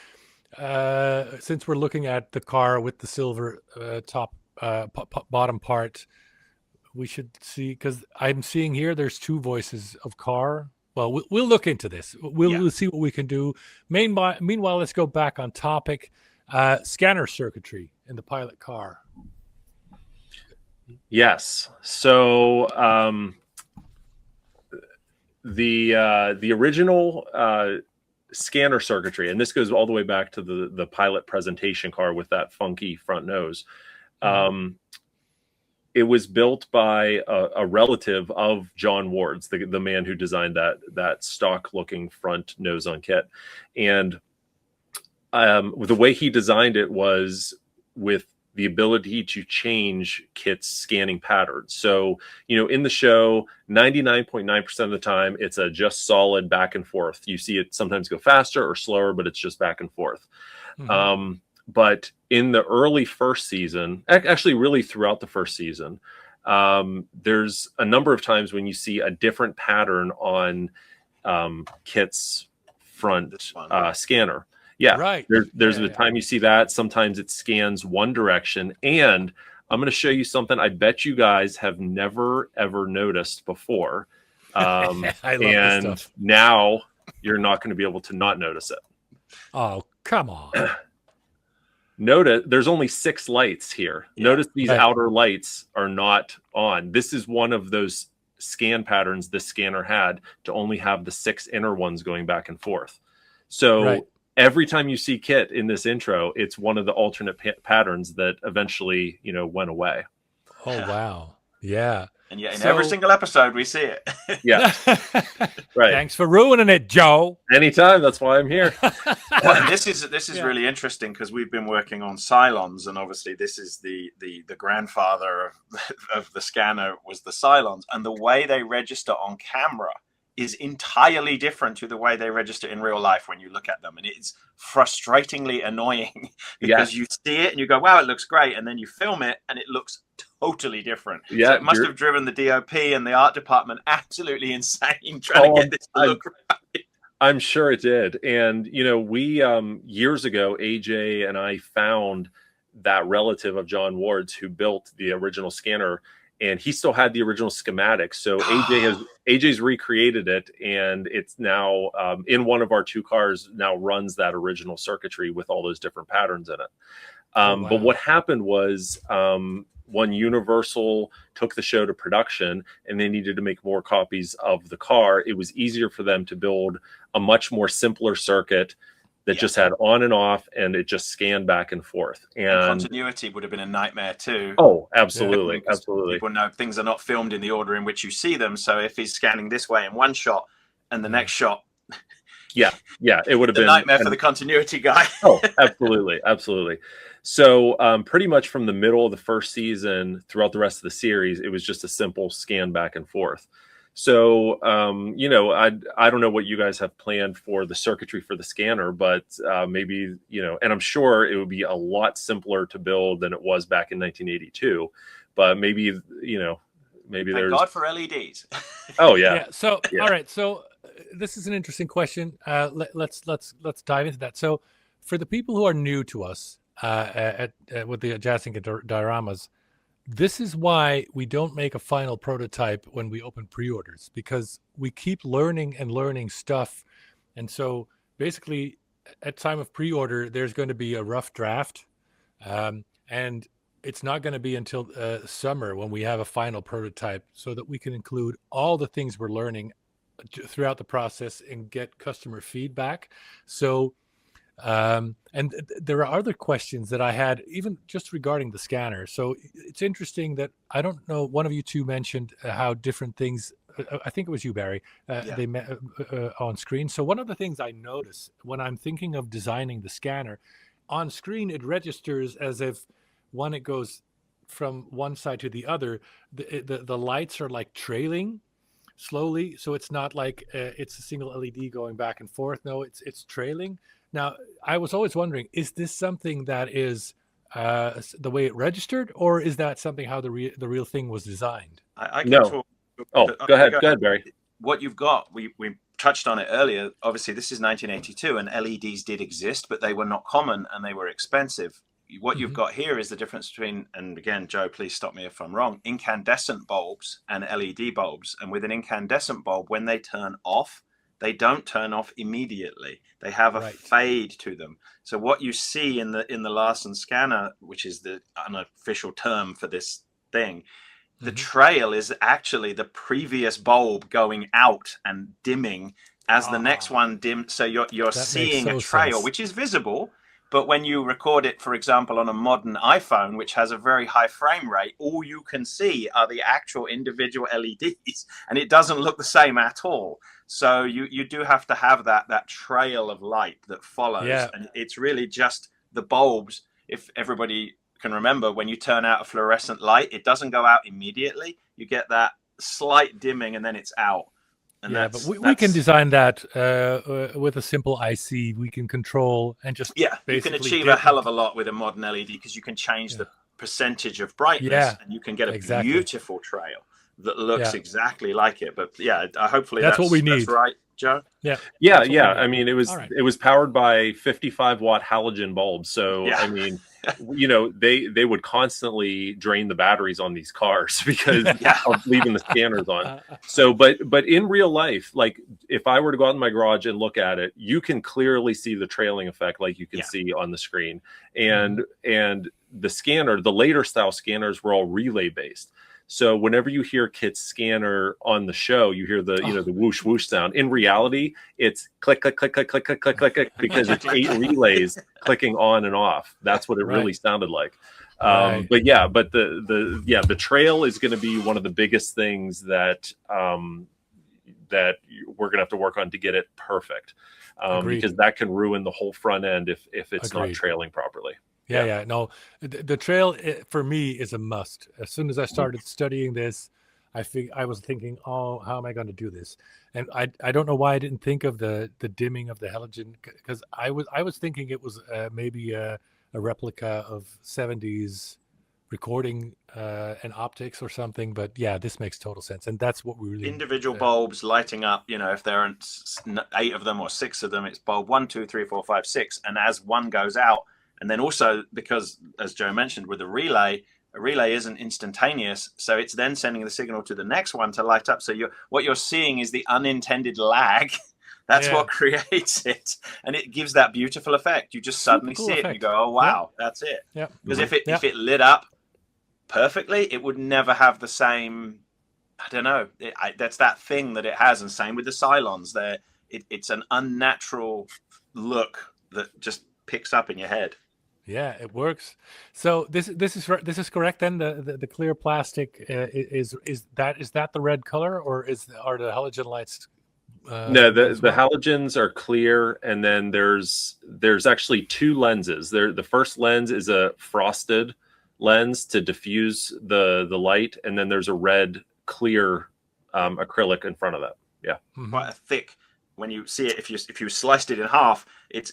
since we're looking at the car with the silver top bottom part, we should see, because I'm seeing here there's 2 voices of car. Well, we'll look into this. We'll see what we can do. Meanwhile, let's go back on topic. Scanner circuitry in the pilot car. Yes. So the original scanner circuitry, and this goes all the way back to the pilot presentation car with that funky front nose. It was built by a relative of John Ward's, the man who designed that stock-looking front nose on KITT. And the way he designed it was with the ability to change KITT's scanning patterns. So, in the show, 99.9% of the time, it's a just solid back and forth. You see it sometimes go faster or slower, but it's just back and forth. Mm-hmm. But in the early first season, actually really throughout the first season, there's a number of times when you see a different pattern on KITT's front scanner. Yeah, right. There's the time you see that. Sometimes it scans one direction. And I'm going to show you something I bet you guys have never, ever noticed before. I love and this stuff. now you're not going to be able to not notice it. Oh, come on. Notice there's only 6 lights here. Yeah. Notice these outer lights are not on. This is one of those scan patterns this scanner had to only have the 6 inner ones going back and forth. So every time you see KITT in this intro, it's one of the alternate patterns that eventually, went away. Oh, wow. Yeah. And yet in every single episode, we see it. Yeah. Right. Thanks for ruining it, Joe. Anytime. That's why I'm here. Well, this is really interesting because we've been working on Cylons, and obviously this is the grandfather of the scanner was the Cylons, and the way they register on camera is entirely different to the way they register in real life when you look at them. And it's frustratingly annoying because you see it and you go, wow, it looks great. And then you film it and it looks totally different. Yeah, so it must have driven the DOP and the art department absolutely insane trying to get this to look right. I'm sure it did. And, we years ago, AJ and I found that relative of John Ward's who built the original scanner, and he still had the original schematics. So AJ's recreated it, and it's now in one of our 2 cars now runs that original circuitry with all those different patterns in it. But what happened was when Universal took the show to production and they needed to make more copies of the car, it was easier for them to build a much more simpler circuit that just had on and off, and it just scanned back and forth. And continuity would have been a nightmare too. Oh, absolutely. Absolutely. People know things are not filmed in the order in which you see them. So if he's scanning this way in one shot and the next shot, it would have been a nightmare for the continuity guy. Oh, absolutely. Absolutely. So pretty much from the middle of the first season throughout the rest of the series, it was just a simple scan back and forth. So, I don't know what you guys have planned for the circuitry for the scanner, but maybe, and I'm sure it would be a lot simpler to build than it was back in 1982, but maybe, maybe Thank God for LEDs. Oh, yeah. So, all right. So this is an interesting question. Let's dive into that. So for the people who are new to us with the adjacent dioramas, this is why we don't make a final prototype when we open pre-orders, because we keep learning and learning stuff. And so basically at time of pre-order, there's going to be a rough draft. And it's not going to be until summer when we have a final prototype so that we can include all the things we're learning throughout the process and get customer feedback. So and there are other questions that I had, even just regarding the scanner. So it's interesting that I don't know. One of you 2 mentioned how different things. I think it was you, Barry. They met on screen. So one of the things I notice when I'm thinking of designing the scanner, on screen it registers as if when it goes from one side to the other, the lights are like trailing slowly. So it's not like it's a single LED going back and forth. No, it's trailing. Now, I was always wondering, is this something that is the way it registered, or is that something how the real thing was designed? I can talk. Go ahead, Barry. What you've got, we touched on it earlier. Obviously, this is 1982, and LEDs did exist, but they were not common and they were expensive. What you've got here is the difference between, and again, Joe, please stop me if I'm wrong, incandescent bulbs and LED bulbs. And with an incandescent bulb, when they turn off, they don't turn off immediately. They have a fade to them. So what you see in the Larson scanner, which is the unofficial term for this thing, the trail is actually the previous bulb going out and dimming as the next one dims. So you're seeing a trail, which is visible. But when you record it, for example, on a modern iPhone, which has a very high frame rate, all you can see are the actual individual LEDs, and it doesn't look the same at all. So you do have to have that trail of light that follows. Yeah. And it's really just the bulbs. If everybody can remember, when you turn out a fluorescent light, it doesn't go out immediately. You get that slight dimming and then it's out. And but we can design that with a simple IC. We can control and just you can achieve a hell of a lot with a modern LED because you can change the percentage of brightness, Yeah, and you can get a exactly. beautiful trail that looks Yeah. exactly like it. But yeah, hopefully That's what we that's need. right, Joe. Yeah. Yeah, That's what we yeah. need. I mean, All right. it was powered by 55-watt halogen bulbs. So Yeah. I mean, they would constantly drain the batteries on these cars because of leaving the scanners on. So, but in real life, like if I were to go out in my garage and look at it, you can clearly see the trailing effect, like you can see on the screen. And the scanner, the later style scanners were all relay based. So whenever you hear KITT's scanner on the show, you hear the the whoosh whoosh sound. In reality, it's click click click click click click click click click because it's 8 relays clicking on and off. That's what it really sounded like. But the trail is going to be one of the biggest things that that we're going to have to work on to get it perfect, because that can ruin the whole front end if it's not trailing properly. Yeah. No, the trail for me is a must. As soon as I started studying this, I was thinking, oh, how am I going to do this? And I don't know why I didn't think of the dimming of the halogen, because I was thinking it was maybe a replica of 70s recording and optics or something. But yeah, this makes total sense, and that's what we really individual bulbs lighting up. If there aren't 8 of them or 6 of them, it's bulb 1, 2, 3, 4, 5, 6, and as one goes out. And then also, because as Joe mentioned, with a relay isn't instantaneous, so it's then sending the signal to the next one to light up. So what you're seeing is the unintended lag. That's what creates it, and it gives that beautiful effect. You just suddenly see it, and you go, "Oh wow, that's it." Yeah. Because if it lit up perfectly, it would never have the same. I don't know. That's that thing that it has, and same with the Cylons. It's an unnatural look that just picks up in your head. Yeah, it works. So this is correct then. The clear plastic is that the red color, or are the halogen lights? No, the halogens are clear, and then there's actually 2 lenses. The first lens is a frosted lens to diffuse the light, and then there's a red clear acrylic in front of that. Yeah, quite a thick. When you see it, if you sliced it in half, it's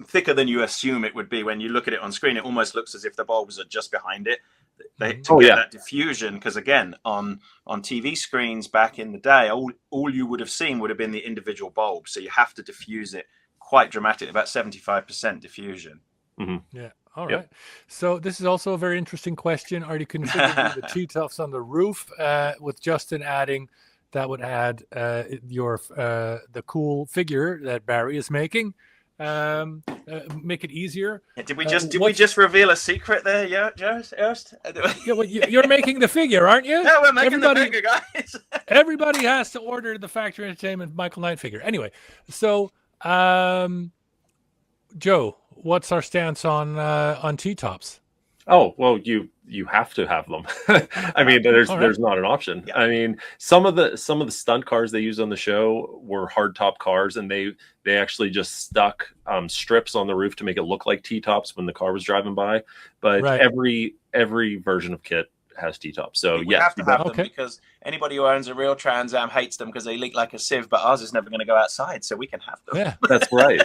thicker than you assume it would be. When you look at it on screen, it almost looks as if the bulbs are just behind it. To get that diffusion, because again, on TV screens back in the day, all you would have seen would have been the individual bulbs. So you have to diffuse it quite dramatically, about 75% diffusion. Mm-hmm. Yeah. All right. So this is also a very interesting question. Are you configuring the T-tops on the roof? With Justin adding that would add the cool figure that Barry is making. Make it easier. Did we just reveal a secret there, Joe? Yeah, well, you're making the figure, aren't you? Yeah, we're making the figure, guys. Everybody has to order the Factory Entertainment Michael Knight figure. Anyway, so Joe, what's our stance on T-tops? Oh, well, you have to have them. I mean, there's not an option. Yeah. I mean, some of the stunt cars they used on the show were hardtop cars, and they actually just stuck strips on the roof to make it look like T-tops when the car was driving by. But every version of KITT has T-tops. So we have to have them, because anybody who owns a real Trans Am hates them because they leak like a sieve, but ours is never going to go outside, so we can have them. Yeah, that's right.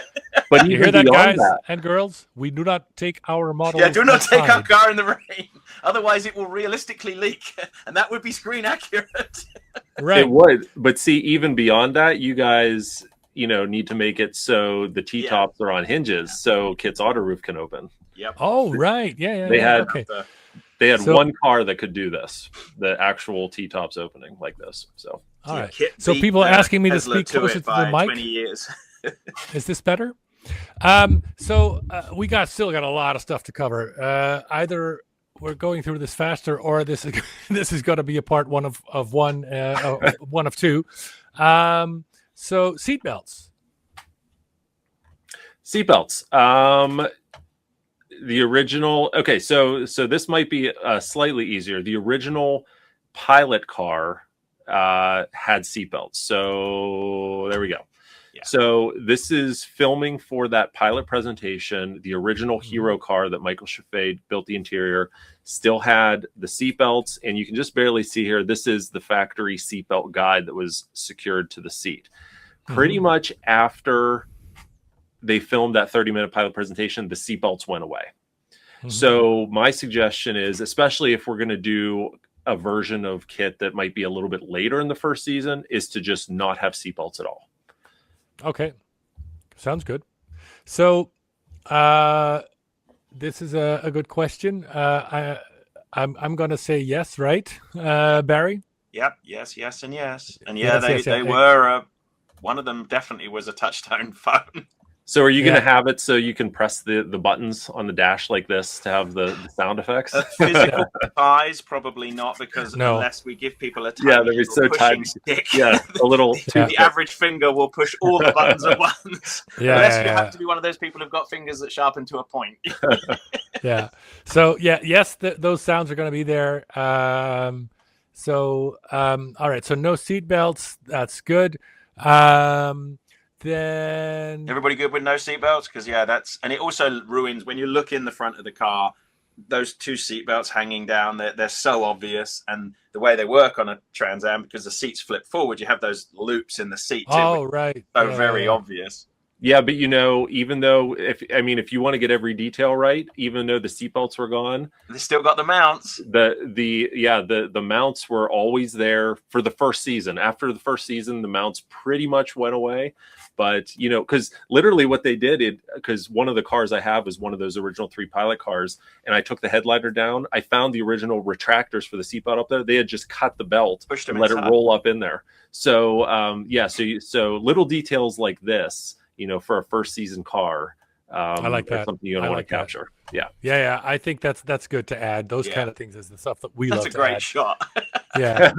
But you hear that, guys and girls? We do not take our models. Yeah, do not take our car in the rain. Otherwise, it will realistically leak, and that would be screen accurate. Right, it would. But see, even beyond that, you guys, need to make it so the T-tops are on hinges, so KITT's auto roof can open. Yep. Oh, right. Yeah. They had one car that could do this, the actual T-tops opening like this. So, all right. So people are asking me to speak closer to the mic. 20 years. Is this better? So we still got a lot of stuff to cover. Either we're going through this faster, or this is going to be a part one of one of two. So seatbelts. The original. Okay, so this might be slightly easier. The original pilot car had seatbelts. So there we go. Yeah. So this is filming for that pilot presentation. The original Hero car that Michael Chaffee built the interior still had the seatbelts, and you can just barely see here. This is the factory seatbelt guide that was secured to the seat. Pretty much after they filmed that 30-minute pilot presentation, the seatbelts went away. So my suggestion is, especially if we're going to do a version of KITT that might be a little bit later in the first season, is to just not have seatbelts at all. Okay. Sounds good. So this is a good question. I'm going to say yes, right, Barry? Yep. Yes. Yes. And yes. And Yes, were. One of them definitely was a touch-tone phone. So are you going to have it so you can press the buttons on the dash like this to have the sound effects? Physical size, probably not, because unless we give people a tiny pushing stick, a little. The average finger will push all the buttons at once. Unless you have to be one of those people who've got fingers that sharpen to a point. Yeah. So yes, those sounds are going to be there. All right. So no seat belts. That's good. Then everybody good with no seatbelts? Because and it also ruins when you look in the front of the car. Those two seatbelts hanging down, they're so obvious, and the way they work on a Trans Am, because the seats flip forward, you have those loops in the seat. Right. So very obvious. Yeah, but even though if you want to get every detail right, even though the seatbelts were gone, they still got the mounts. The mounts were always there for the first season. After the first season, the mounts pretty much went away. But because literally what they did, because one of the cars I have is one of those original 3 Pilot cars, and I took the headliner down. I found the original retractors for the seatbelt up there. They had just cut the belt and let it roll up in there. So so little details like this, for a first season car, I like that. Something you don't want to capture. That. Yeah. I think that's good to add. Those kind of things is the stuff that we love. That's a great shot. Yeah.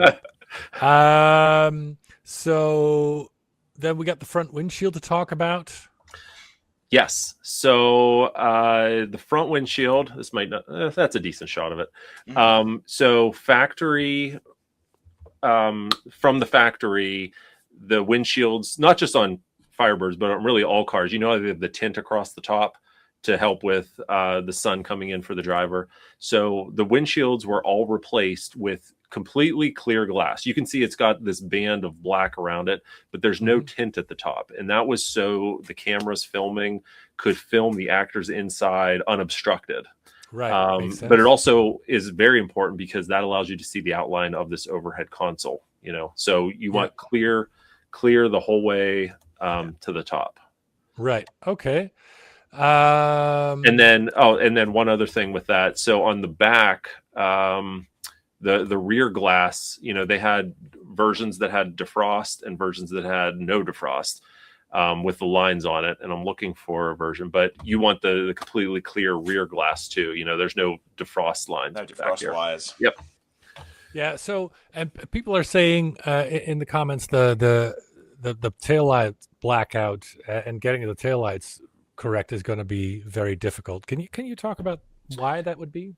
So then we got the front windshield to talk about. Yes. So the front windshield, this might not, that's a decent shot of it. So factory, from the factory, the windshields, not just on Firebirds, but on really all cars, they have the tint across the top to help with the sun coming in for the driver. So the windshields were all replaced with completely clear glass. You can see it's got this band of black around it, but there's no tint at the top. And that was so the cameras filming could film the actors inside unobstructed. Right. But it also is very important because that allows you to see the outline of this overhead console, so you want clear the whole way to the top. Right. Okay. And then one other thing with that. So on the back, the rear glass, they had versions that had defrost and versions that had no defrost, with the lines on it. And I'm looking for a version, but you want the completely clear rear glass too. There's no defrost lines. No defrost wires. Yep. Yeah. So, and people are saying in the comments, the taillight blackout and getting the taillights correct is going to be very difficult. Can you talk about why that would be?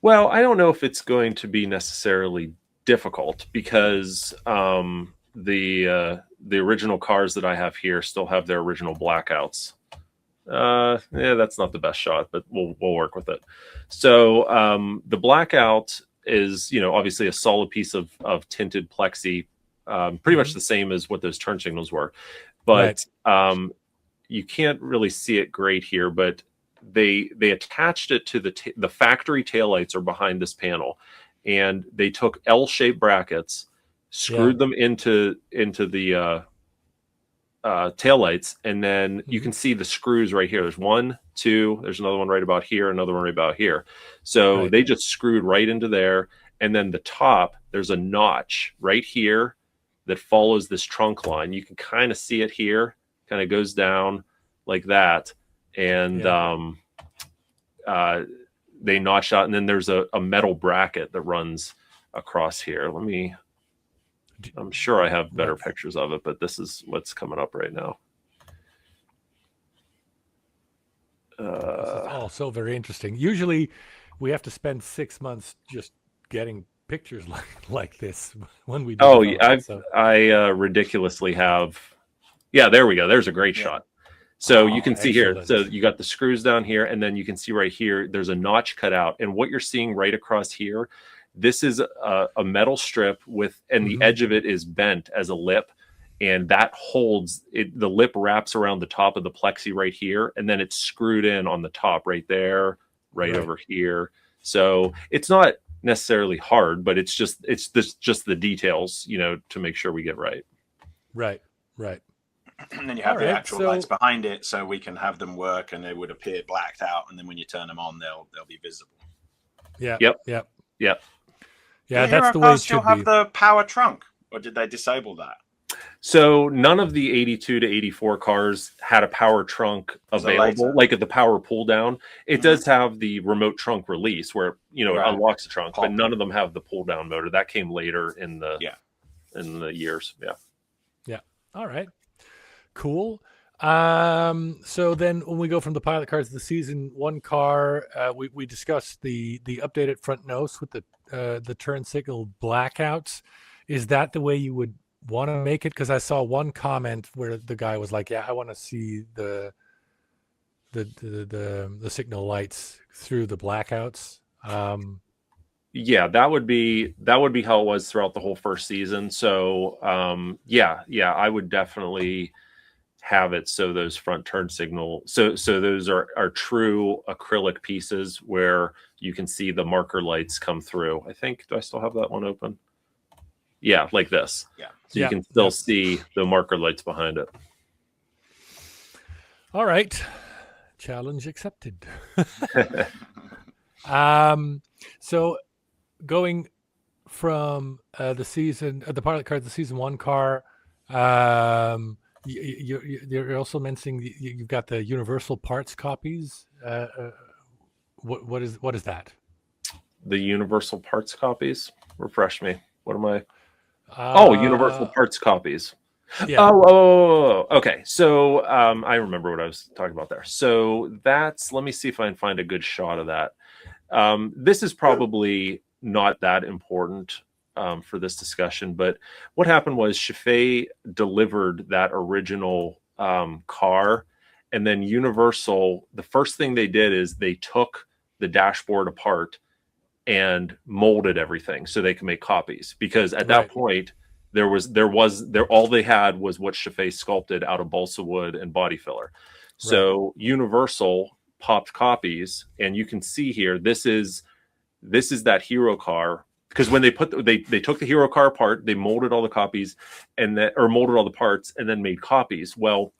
Well, I don't know if it's going to be necessarily difficult because the original cars that I have here still have their original blackouts. That's not the best shot, but we'll work with it. So the blackout is, obviously a solid piece of tinted plexi, pretty much the same as what those turn signals were, but you can't really see it great here, but they attached it to the factory taillights are behind this panel, and they took L-shaped brackets, screwed them into the taillights, and then you can see the screws right here. There's 1, 2, there's another one right about here, another one right about here. So they just screwed right into there, and then the top, there's a notch right here that follows this trunk line. You can kind of see it here, kind of goes down like that. And they notch out, and then there's a metal bracket that runs across here. I'm sure I have better pictures of it, but this is what's coming up right now. This is also very interesting. Usually we have to spend 6 months just getting pictures like this when we do. I ridiculously have. Yeah, there we go. There's a great shot. So you can see here, so you got the screws down here, and then you can see right here, there's a notch cut out. And what you're seeing right across here, this is a metal strip and the edge of it is bent as a lip. And that holds it. The lip wraps around the top of the plexi right here, and then it's screwed in on the top right there, right over here. So it's not necessarily hard, but it's just the details, to make sure we get right. Right. And then you have All the right, actual so- lights behind it, so we can have them work, and they would appear blacked out, and then when you turn them on, they'll be visible. Yeah. Yep. Yep. Yep. Yeah, Do that's Hero the way it cars still should have be. the power trunk, or did they disable that? So none of the 82 to 84 cars had a power trunk available, like at the power pull down. It does have the remote trunk release where, it unlocks the trunk, but none of them have the pull down motor. That came later in the years. Yeah. Yeah. All right. Cool. So then when we go from the pilot cars to the season 1 car, we discussed the updated front nose with the turn signal blackouts. Is that the way you would want to make it? Because I saw one comment where the guy was like, "Yeah, I want to see the signal lights through the blackouts." Yeah, that would be how it was throughout the whole first season. So yeah, I would definitely have it so those front turn signal, so those are true acrylic pieces where you can see the marker lights come through. I think, do I still have that one open? Yeah, like this. Yeah. So you can still see the marker lights behind it. All right. Challenge accepted. So going from the pilot car to the season 1 car, you're also mentioning you've got the universal parts copies. What is that? The universal parts copies? Refresh me. What am I? Universal parts copies. Yeah. Oh, okay. So I remember what I was talking about there. So let me see if I can find a good shot of that. This is probably not that important for this discussion, but what happened was Chauffet delivered that original car, and then Universal, the first thing they did is they took the dashboard apart and molded everything so they can make copies, because at that point there was all they had was what Chauffet sculpted out of balsa wood and body filler. So Universal popped copies, and you can see here this is that Hero car, because when they took the Hero car apart, they molded all the copies molded all the parts and then made copies. Well,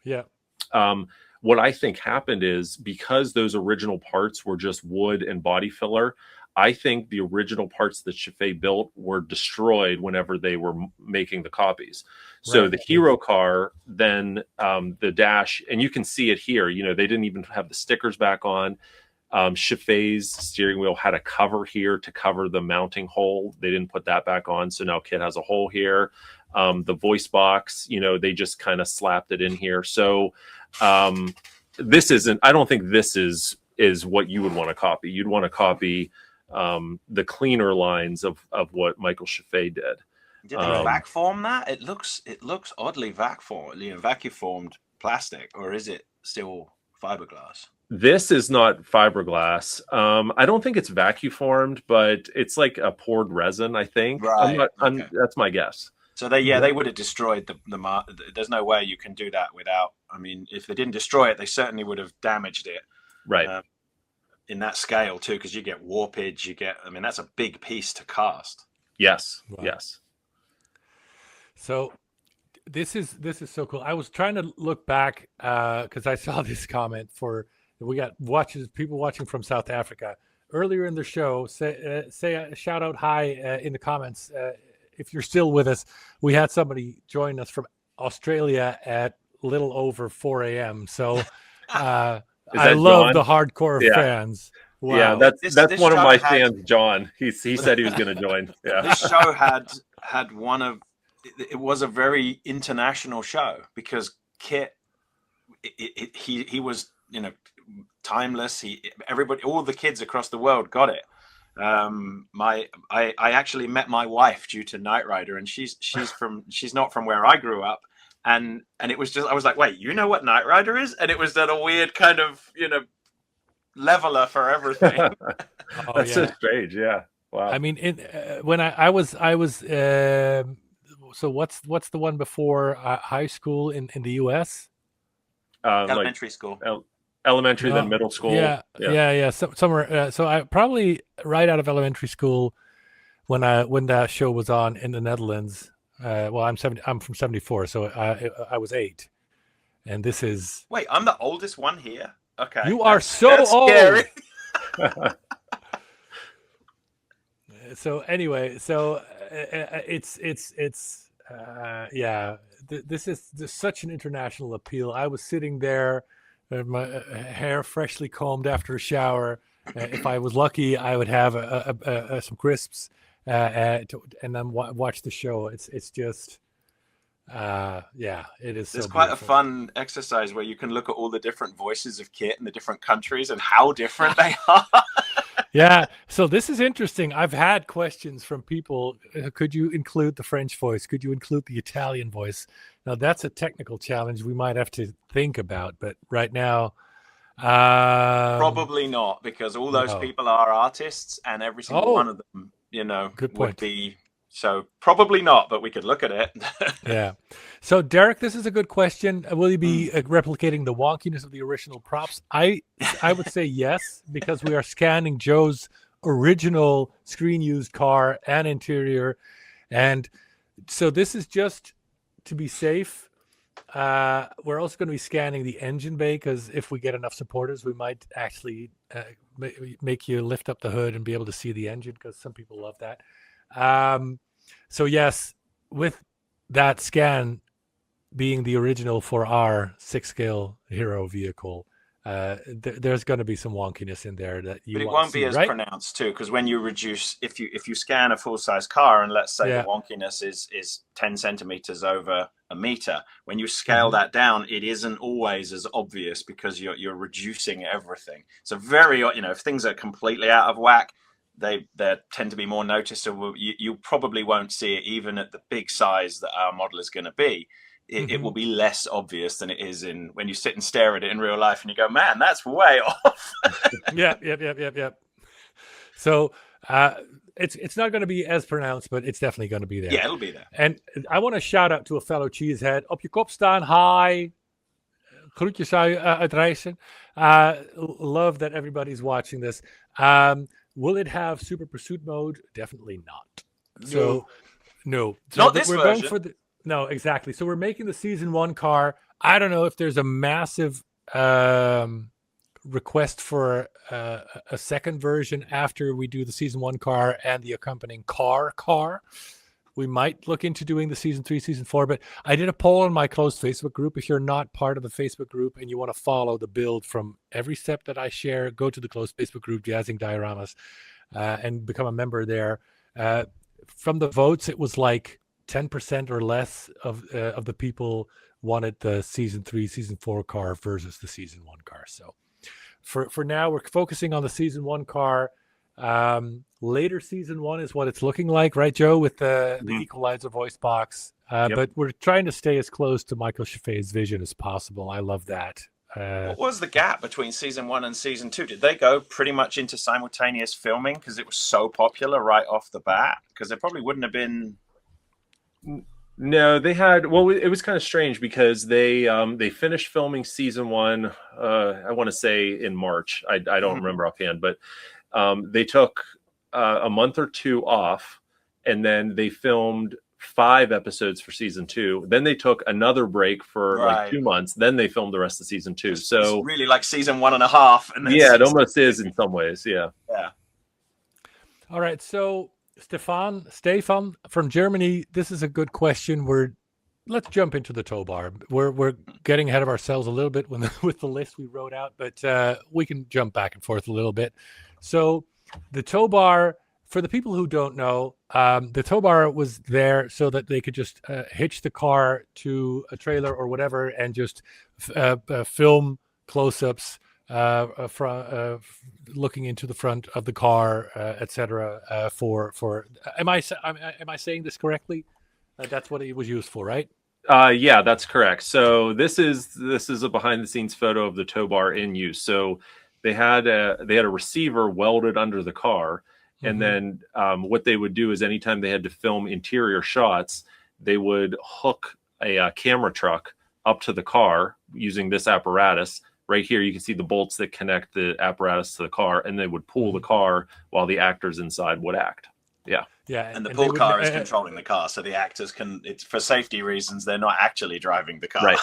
what I think happened is, because those original parts were just wood and body filler, I think the original parts that Chauffet built were destroyed whenever they were making the copies. So the Hero car, then the dash, and you can see it here, they didn't even have the stickers back on. Chauffet's steering wheel had a cover here to cover the mounting hole. They didn't put that back on. So now KITT has a hole here. The voice box, they just kind of slapped it in here. So I don't think this is what you would want to copy. You'd want to copy the cleaner lines of what Michael Chauffet did. Did they vac form that? It looks oddly vac formed, vacuum formed plastic, or is it still fiberglass? This is not fiberglass. I don't think it's vacuum formed, but it's like a poured resin, I think. Right. That's my guess. So they would have destroyed the there's no way you can do that without, if they didn't destroy it, they certainly would have damaged it. Right. In that scale too, because you get warpage, that's a big piece to cast. Yes. Wow. Yes. So this is so cool. I was trying to look back because I saw this comment we got people watching from South Africa earlier in the show. Say a shout out hi in the comments if you're still with us. We had somebody join us from Australia at little over 4 a.m. So I love the hardcore fans. Wow. Yeah, that's one of my fans, John. He said he was going to join. Yeah. This show had one of it was a very international show, because KITT he was timeless. Everybody, all the kids across the world got it. I actually met my wife due to Knight Rider, and she's not from where I grew up, and it was just, I was like, wait, you know what Knight Rider is? And it was that a weird kind of leveler for everything. That's so strange. Yeah. Wow. When I was so what's the one before high school in the US? Elementary school. Elementary, then middle school. Yeah. Somewhere. So I probably right out of elementary school when that show was on in the Netherlands. Well, I'm from 74, so I was 8, and this is. Wait, I'm the oldest one here. Okay, you are so old. Scary. So anyway, it's this is such an international appeal. I was sitting there, my hair freshly combed after a shower. If I was lucky, I would have some crisps, and then watch the show. It's just, it is. There's so quite beautiful. a fun exercise where you can look at all the different voices of KITT in the different countries and how different they are. Yeah, so this is interesting. I've had questions from people. Could you include the French voice? Could you include the Italian voice? Now, that's a technical challenge we might have to think about. But right now, probably not, because all those people are artists, and every single one of them, would be. So probably not, but we could look at it. Yeah. So Derek, this is a good question. Will you be replicating the wonkiness of the original props? I would say yes, because we are scanning Joe's original screen used car and interior. And so this is just to be safe. We're also going to be scanning the engine bay, because if we get enough supporters, we might actually make you lift up the hood and be able to see the engine, because some people love that. So yes, with that scan being the original for our 6-scale hero vehicle, there's going to be some wonkiness in there that you. But it won't be as pronounced too, because when you reduce, if you scan a full size car, and let's say the wonkiness is 10 centimeters over a meter, when you scale that down, it isn't always as obvious, because you're reducing everything. So very, if things are completely out of whack, they tend to be more noticeable. You probably won't see it even at the big size that our model is going to be. It will be less obvious than it is when you sit and stare at it in real life and you go, man, that's way off. Yep. So it's not going to be as pronounced, but it's definitely going to be there. Yeah, it'll be there. And I want to shout out to a fellow cheesehead. Op je kop staan, hi. Groetjes uitreizen. Love that everybody's watching this. Will it have Super Pursuit mode? Definitely not. So, no. So not this version. Going for no, exactly. So we're making the season 1 car. I don't know if there's a massive request for a second version after we do the season 1 car and the accompanying car. We might look into doing the season 3, season 4, but I did a poll on my closed Facebook group. If you're not part of the Facebook group and you want to follow the build from every step that I share, go to the closed Facebook group, Jazzing Dioramas, and become a member there. From the votes, it was like 10% or less of the people wanted the season 3, season 4 car versus the season 1 car. So for now, we're focusing on the season 1 car. Later season 1 is what it's looking like, right, Joe, with the equalizer voice box. But we're trying to stay as close to Michael Chaffee's vision as possible. I love that. What was the gap between season 1 and season 2? Did they go pretty much into simultaneous filming because it was so popular right off the bat? Because it probably wouldn't have been. No, they had. Well, it was kind of strange because they finished filming season 1. I want to say in March. I don't remember offhand, but they took a month or 2 off, and then they filmed 5 episodes for season 2. Then they took another break for like 2 months. Then they filmed the rest of season 2. So it's really like season 1.5. And then it almost is in some ways. Yeah. All right. So Stefan from Germany. This is a good question. Let's jump into the tow bar. We're getting ahead of ourselves a little bit with the list we wrote out, but we can jump back and forth a little bit. So the tow bar, for the people who don't know, the tow bar was there so that they could just hitch the car to a trailer or whatever and just film close-ups looking into the front of the car, etc. For am I saying this correctly? That's what it was used for, right? Yeah, that's correct. So this is a behind-the-scenes photo of the tow bar in use. So they had a receiver welded under the car, and then what they would do is anytime they had to film interior shots, they would hook a camera truck up to the car using this apparatus, right here, you can see the bolts that connect the apparatus to the car, and they would pull the car while the actors inside would act. Yeah. Yeah, and the pull car is controlling the car, so the actors can. It's for safety reasons. They're not actually driving the car. Right.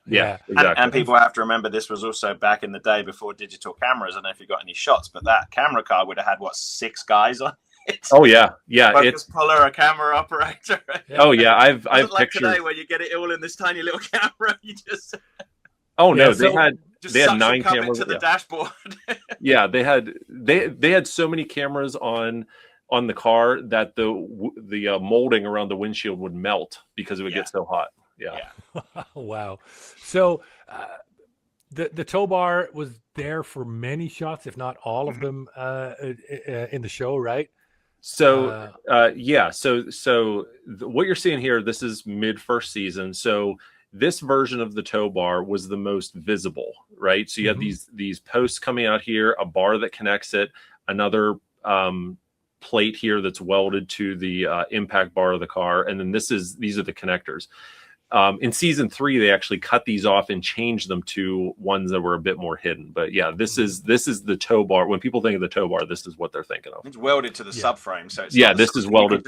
Yeah. Exactly. And people have to remember this was also back in the day before digital cameras. I don't know if you got any shots, but that camera car would have had 6 guys on it. Oh yeah, yeah. Focus puller, a camera operator. Oh yeah, I've like pictures today where you get it all in this tiny little camera. You just. Oh no, yeah, they had 9 cameras to the dashboard. Yeah, they had so many cameras on the car that the molding around the windshield would melt because it would get so hot. Yeah. Wow. So the tow bar was there for many shots, if not all of them, in the show, right? So So what you're seeing here, this is mid first season. So this version of the tow bar was the most visible, right? So you have these posts coming out here, a bar that connects it, another plate here that's welded to the impact bar of the car, and then these are the connectors. In season 3, they actually cut these off and changed them to ones that were a bit more hidden. But yeah, this is the tow bar. When people think of the tow bar, this is what they're thinking of. It's welded to the subframe, so it's this is welded.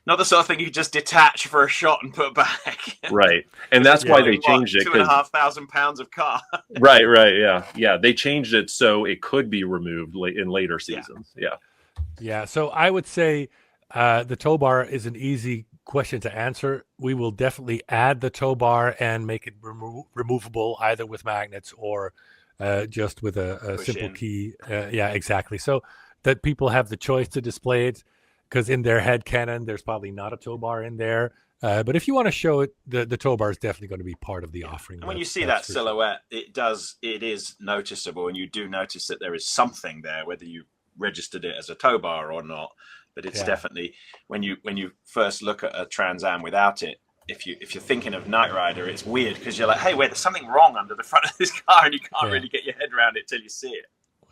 Not the sort of thing you just detach for a shot and put back. Right, and that's why they changed it. 2,500 pounds of car. Right, yeah. They changed it so it could be removed in later seasons. Yeah. So I would say the tow bar is an easy question to answer. We will definitely add the tow bar and make it removable either with magnets or just with a simple key. Yeah, exactly. So that people have the choice to display it, because in their head canon, there's probably not a tow bar in there. But if you want to show it, the tow bar is definitely going to be part of the offering. And when you see that silhouette, it is noticeable, and you do notice that there is something there, whether you registered it as a tow bar or not. But it's definitely, when you first look at a Trans Am without it, if you're thinking of Knight Rider, it's weird because you're like, hey, wait, there's something wrong under the front of this car, and you can't really get your head around it till you see it.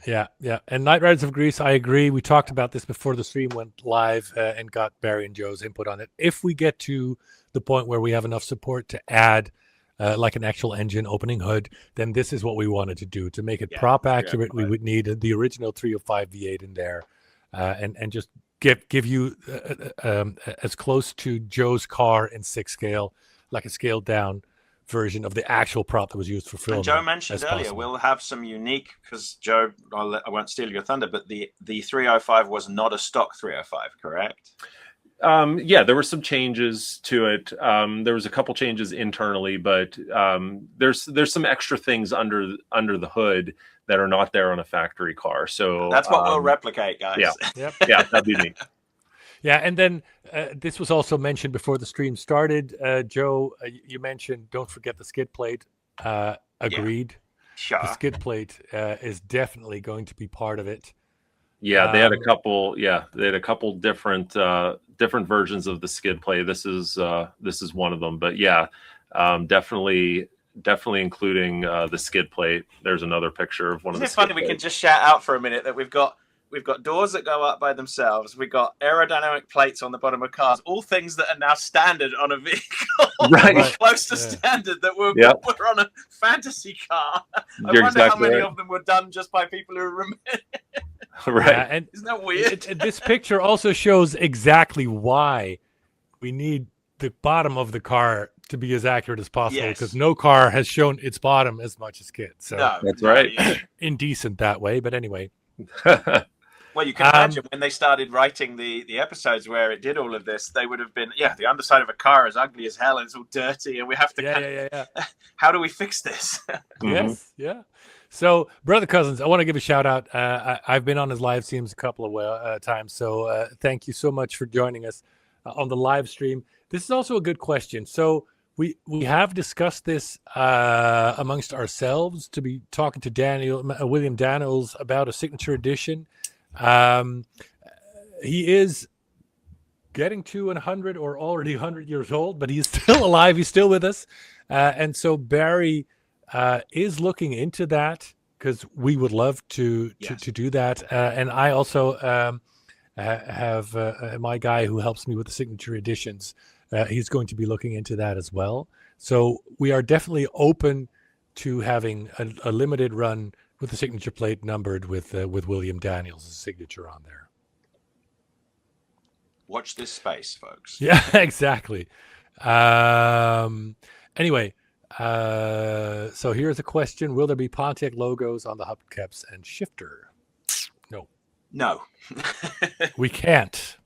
Yeah. And Knight Riders of Greece, I agree. We talked about this before the stream went live and got Barry and Joe's input on it. If we get to the point where we have enough support to add like an actual engine opening hood, then this is what we wanted to do. To make it prop accurate, we would need the original 305 V8 in there and just give you as close to Joe's car in 6 scale, like a scaled down version of the actual prop that was used for filming. And Joe mentioned earlier, we'll have some unique, because Joe, I won't steal your thunder, but the 305 was not a stock 305, correct? There were some changes to it. There was a couple changes internally, but there's some extra things under the hood that are not there on a factory car. So that's what we'll replicate, guys. Yeah, that'd be neat. Yeah, and then this was also mentioned before the stream started. Joe, you mentioned don't forget the skid plate. Agreed. Sure. The skid plate is definitely going to be part of it. Yeah, they had a couple. Yeah, they had a couple different versions of the skid plate. This is one of them. But yeah, definitely including the skid plate. There's another picture of one of the. Isn't it funny? We can just shout out for a minute that we've got doors that go up by themselves. We've got aerodynamic plates on the bottom of cars. All things that are now standard on a vehicle. Right. Close to standard that we're on a fantasy car. I You're wonder how exactly many right. of them were done just by people who remember. Right. And isn't that weird? This picture also shows exactly why we need the bottom of the car to be as accurate as possible, because no car has shown its bottom as much as KITT. So that's right. Indecent that way, but anyway. Well, you can imagine when they started writing the episodes where it did all of this, they would have been, the underside of a car is ugly as hell and it's all dirty, and we have to how do we fix this? Yes, yeah. So, Brother Cousins, I want to give a shout out. I've been on his live streams a couple of times, so thank you so much for joining us on the live stream. This is also a good question. So we have discussed this amongst ourselves, to be talking to William Daniels about a signature edition. He is getting to 100 or already 100 years old, but he's still alive. He's still with us. And so Barry is looking into that, because we would love to do that. And I also have my guy who helps me with the signature editions. He's going to be looking into that as well. So we are definitely open to having a limited run with the signature plate numbered with William Daniels' signature on there. Watch this space, folks. Yeah, exactly. Anyway, so here's a question: will there be Pontiac logos on the hubcaps and shifter? No. We can't.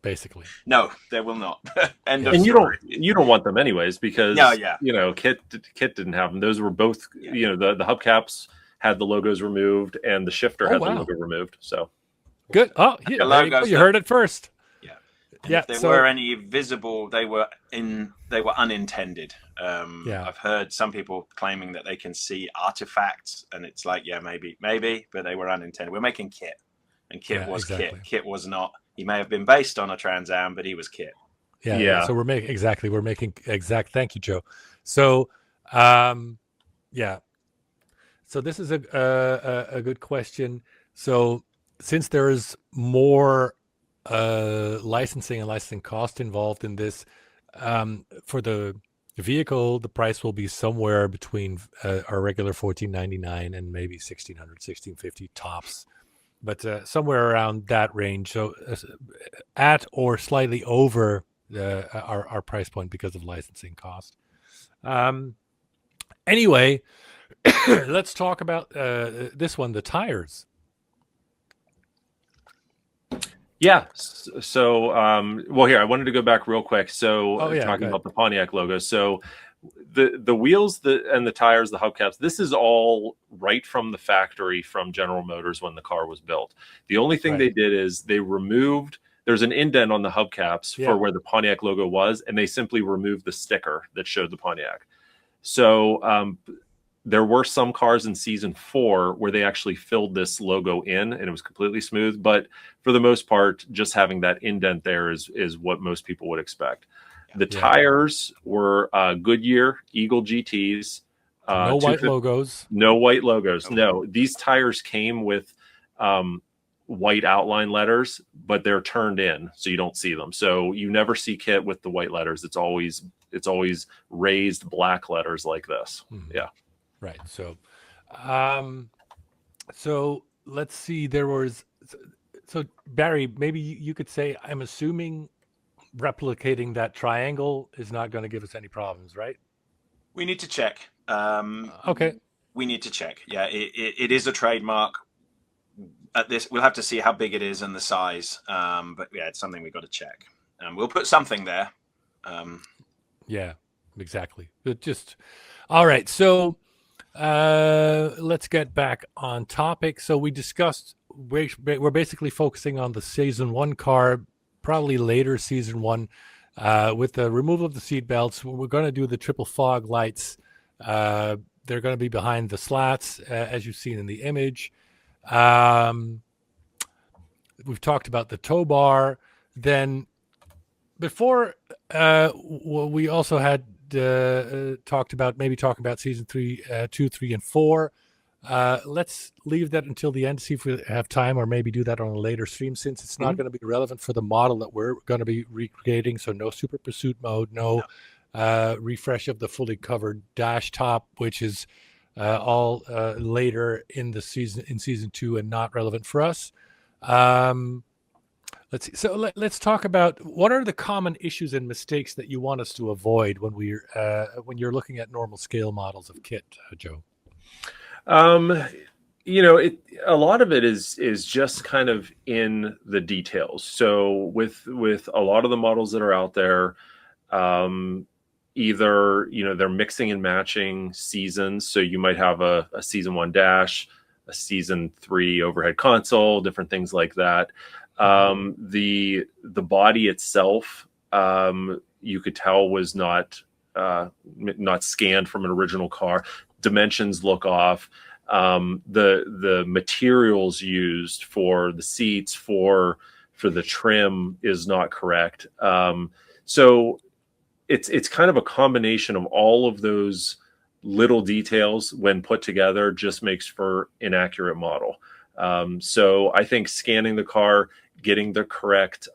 Basically, no, there will not. End of And story. you don't want them anyways, because KITT didn't have them. Those were both the hubcaps had the logos removed and the shifter had the logo removed. So good. Oh, you heard it first. Yeah. If there were any visible, they were unintended. I've heard some people claiming that they can see artifacts, and it's like, maybe, but they were unintended. We're making KITT, and KITT was KITT. KITT was not. He may have been based on a Trans Am, but he was KITT. Yeah. So we're making exact. Thank you, Joe. So, So this is a good question. So since there is more licensing and licensing cost involved in this, for the vehicle, the price will be somewhere between our regular $1,499 and maybe $1,600, $1,650 tops. But somewhere around that range, so at or slightly over our price point because of licensing cost. Anyway, let's talk about this one, the tires. Yeah. So, here, I wanted to go back real quick. So talking about the Pontiac logo. So the wheels and the tires, the hubcaps, this is all right from the factory from General Motors when the car was built. The only thing they did is they removed, there's an indent on the hubcaps for where the Pontiac logo was, and they simply removed the sticker that showed the Pontiac. So there were some cars in season 4 where they actually filled this logo in and it was completely smooth. But for the most part, just having that indent there is what most people would expect. The tires were Goodyear Eagle GTs. No white logos. No white logos. No, these tires came with white outline letters, but they're turned in, so you don't see them. So you never see KITT with the white letters. It's always raised black letters like this. Mm-hmm. Yeah. Right. So, so let's see. There was, so Barry, maybe you could say, I'm assuming replicating that triangle is not going to give us any problems, right? We need to check. Okay. We need to check. Yeah, it is a trademark. At this, we'll have to see how big it is and the size. But yeah, it's something we've got to check. We'll put something there. Yeah, exactly. But just all right. So let's get back on topic. So we discussed we're basically focusing on the season 1 car, probably later season 1, with the removal of the seat belts. We're going to do the triple fog lights. They're going to be behind the slats, as you've seen in the image. We've talked about the tow bar. Then before, we also had talking about season 3, 2, 3, and 4. Let's leave that until the end, see if we have time, or maybe do that on a later stream, since it's not going to be relevant for the model that we're going to be recreating. So no super pursuit mode, no refresh of the fully covered dash top, which is all later in the season, in season 2, and not relevant for us. Let's see. So let's talk about what are the common issues and mistakes that you want us to avoid when you're looking at normal scale models of KITT, Joe. A lot of it is just kind of in the details. So with a lot of the models that are out there, either they're mixing and matching seasons. So you might have a season 1 dash, a season 3 overhead console, different things like that. The body itself, you could tell was not scanned from an original car. Dimensions look off. The materials used for the seats, for the trim is not correct. So it's kind of a combination of all of those little details when put together just makes for inaccurate model. So I think scanning the car, getting the correct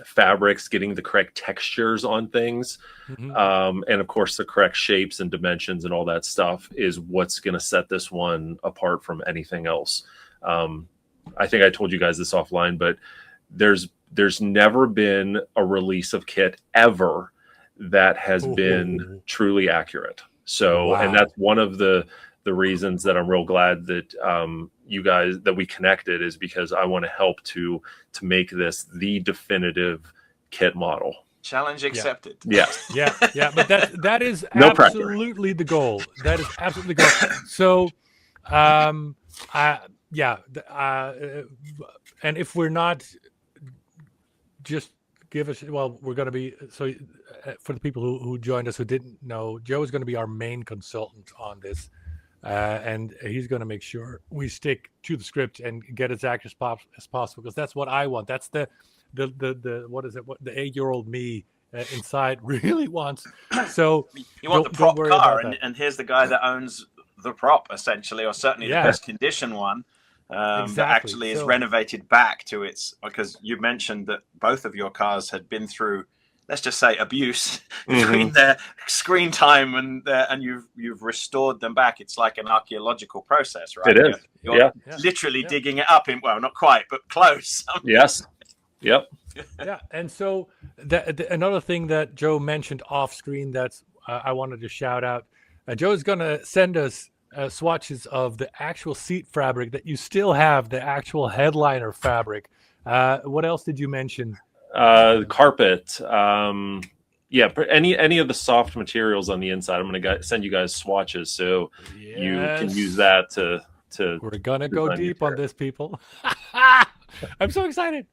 fabrics, getting the correct textures on things, and of course the correct shapes and dimensions and all that stuff is what's going to set this one apart from anything else. I think I told you guys this offline, but there's never been a release of KITT ever that has been truly accurate. So, and that's one of the reasons that I'm real glad that you guys, that we connected, is because I want to help to make this the definitive KITT model. Challenge accepted. Yeah. Yeah. But that is No absolutely the goal. That is absolutely the goal. So, and if we're not, just give us, well, we're going to be, so for the people who joined us who didn't know, Joe is going to be our main consultant on this. And he's going to make sure we stick to the script and get as accurate as possible, because that's what I want. That's the what is it? What the 8-year-old me inside really wants. So you want the prop car, and here's the guy that owns the prop essentially, or certainly the best condition one. That actually is renovated back to its, because you mentioned that both of your cars had been through, let's just say, abuse between their screen time and you've restored them back. It's like an archaeological process, right? It is. You're literally digging it up in, well, not quite, but close. Yes. Yep. Yeah. And so another thing that Joe mentioned off screen that's I wanted to shout out. Joe's going to send us swatches of the actual seat fabric that you still have, the actual headliner fabric. What else did you mention? Carpet. Any of the soft materials on the inside. I'm going to send you guys swatches so you can use that to We're going to go deep on this, people. I'm so excited.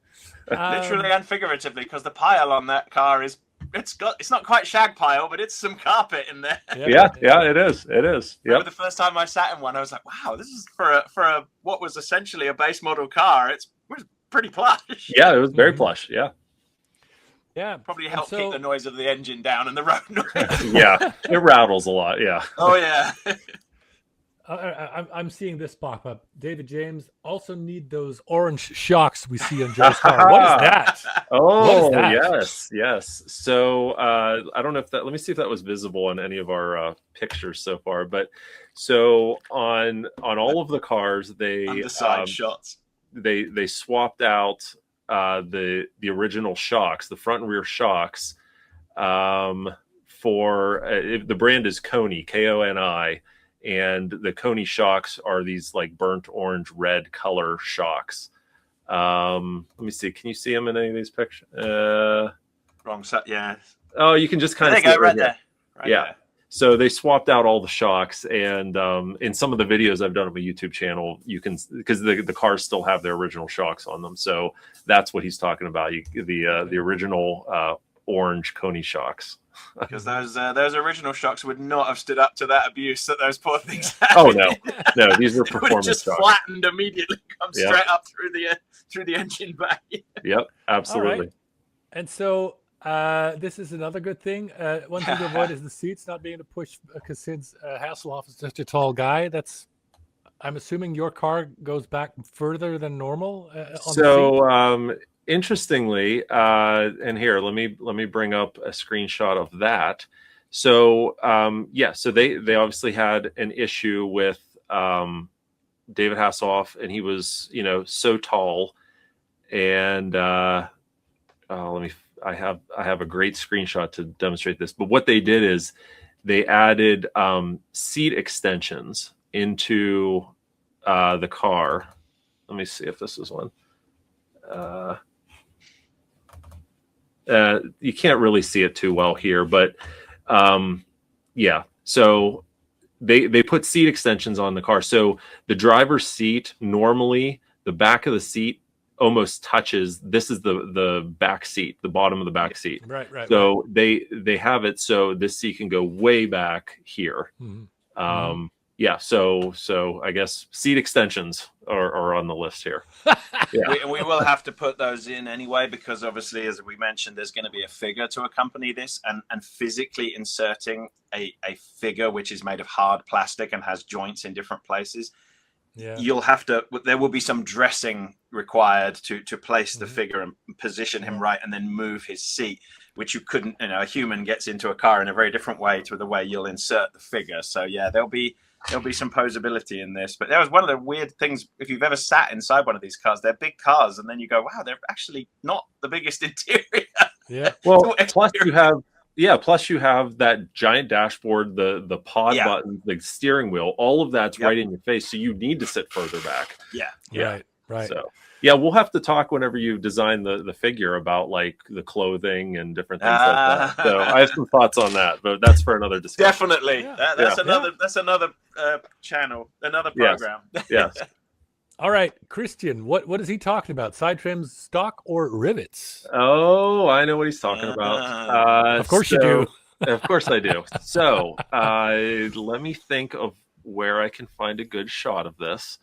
Literally and figuratively, because the pile on that car is, it's not quite shag pile, but it's some carpet in there. Yeah, it is. It is. Yeah. The first time I sat in one, I was like, wow, this is for a what was essentially a base model car. It was pretty plush. Yeah, it was very plush. Yeah. Yeah. Probably helped keep the noise of the engine down and the road noise. Yeah, it rattles a lot. Yeah. Oh yeah. I'm seeing this pop up. David James, also need those orange shocks we see on Joe's car. What is that? Oh, what is that? Yes. So I don't know if that, let me see if that was visible in any of our pictures so far. But so on all of the cars, they underside shots. They swapped out the original shocks, the front and rear shocks, for the brand is Koni, Koni. And the Koni shocks are these like burnt orange red color shocks. Let me see. Can you see them in any of these pictures? Wrong set. Yeah. Oh, you can just kind of see it right there. Right there. So they swapped out all the shocks, and in some of the videos I've done on my YouTube channel, you can, because the cars still have their original shocks on them. So that's what he's talking about. The original orange Koni shocks. Because those original shocks would not have stood up to that abuse that those poor things had. Oh no, these are performance just shocks. Flattened immediately, come straight up through the engine bay. Yep, absolutely. Right. And so this is another good thing. One thing to avoid is the seats not being able to push, because since Hasselhoff is such a tall guy, I'm assuming your car goes back further than normal. On the seat? Interestingly, and here, let me bring up a screenshot of that. So, so they obviously had an issue with David Hasselhoff, and he was, so tall. And I have a great screenshot to demonstrate this. But what they did is they added seat extensions into the car. Let me see if this is one. You can't really see it too well here, but so they put seat extensions on the car. So the driver's seat, normally the back of the seat almost touches, this is the back seat, the bottom of the back seat. Right. So they have it so this seat can go way back here. Mm-hmm. So I guess seat extensions are on the list here. We will have to put those in anyway, because obviously, as we mentioned, there's going to be a figure to accompany this, and physically inserting a figure which is made of hard plastic and has joints in different places Yeah. there will be some dressing required to place the figure and position him right, and then move his seat, which you couldn't. A human gets into a car in a very different way to the way you'll insert the figure. So yeah, there'll be some posability in this. But that was one of the weird things. If you've ever sat inside one of these cars, they're big cars, and then you go, wow, they're actually not the biggest interior. Yeah. Well, plus you have that giant dashboard, the pod button, the steering wheel, all of that's right in your face. So you need to sit further back. Yeah. Right. So yeah, we'll have to talk whenever you design the figure about like the clothing and different things like that. So I have some thoughts on that, but that's for another discussion. Definitely. Yeah. That's another channel, another program. Yes. All right, Christian, what is he talking about? Side trims, stock, or rivets? Oh, I know what he's talking about. Of course you do. Of course I do. So let me think of where I can find a good shot of this.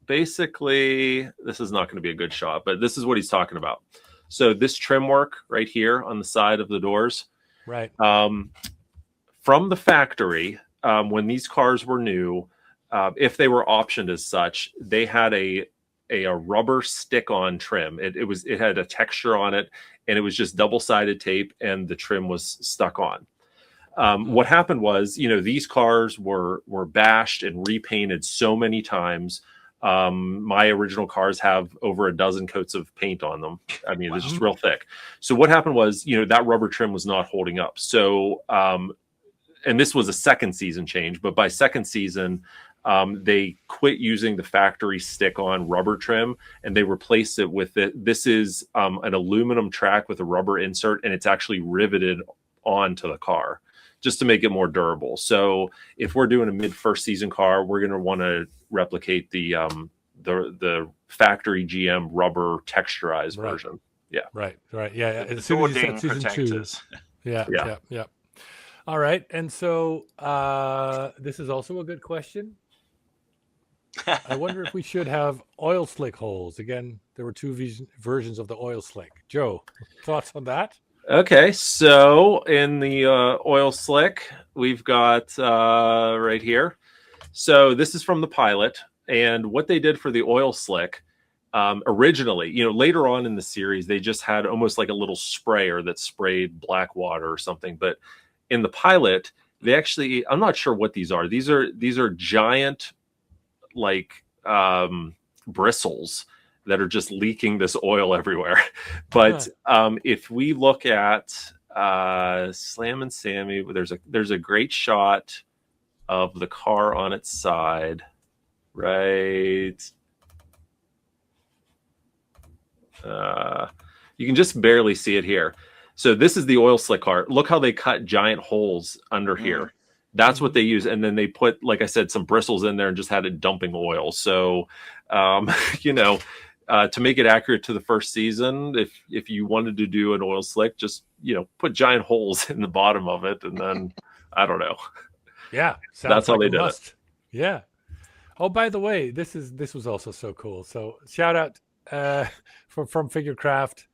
Basically, this is not going to be a good shot, but this is what he's talking about. So this trim work right here on the side of the doors. Right. From the factory, when these cars were new, if they were optioned as such, they had a rubber stick-on trim. It had a texture on it, and it was just double-sided tape, and the trim was stuck on. What happened was, these cars were bashed and repainted so many times. My original cars have over a dozen coats of paint on them. I mean, it's just real thick. So what happened was, that rubber trim was not holding up. So, and this was a second season change, but by second season, they quit using the factory stick-on rubber trim, and they replaced it with it. This is an aluminum track with a rubber insert, and it's actually riveted onto the car just to make it more durable. So if we're doing a mid-first season car, we're going to want to replicate the factory GM rubber texturized version. Yeah. Right. Yeah. As soon as you said season 2. Yeah. All right. And so this is also a good question. I wonder if we should have oil slick holes. Again, there were two versions of the oil slick. Joe, thoughts on that? Okay, so in the oil slick, we've got right here. So this is from the pilot, and what they did for the oil slick originally, later on in the series, they just had almost like a little sprayer that sprayed black water or something. But in the pilot, they actually, I'm not sure what these are. These are giant, like bristles that are just leaking this oil everywhere. But if we look at Slam and Sammy, there's a great shot of the car on its side, right? You can just barely see it here. So this is the oil slick car. Look how they cut giant holes under here. That's what they use. And then they put, like I said, some bristles in there and just had it dumping oil. So, to make it accurate to the first season, if you wanted to do an oil slick, just put giant holes in the bottom of it, and then I don't know. Yeah, that's how they did it. Yeah. Oh, by the way, this was also so cool. So shout out from Figurecraft.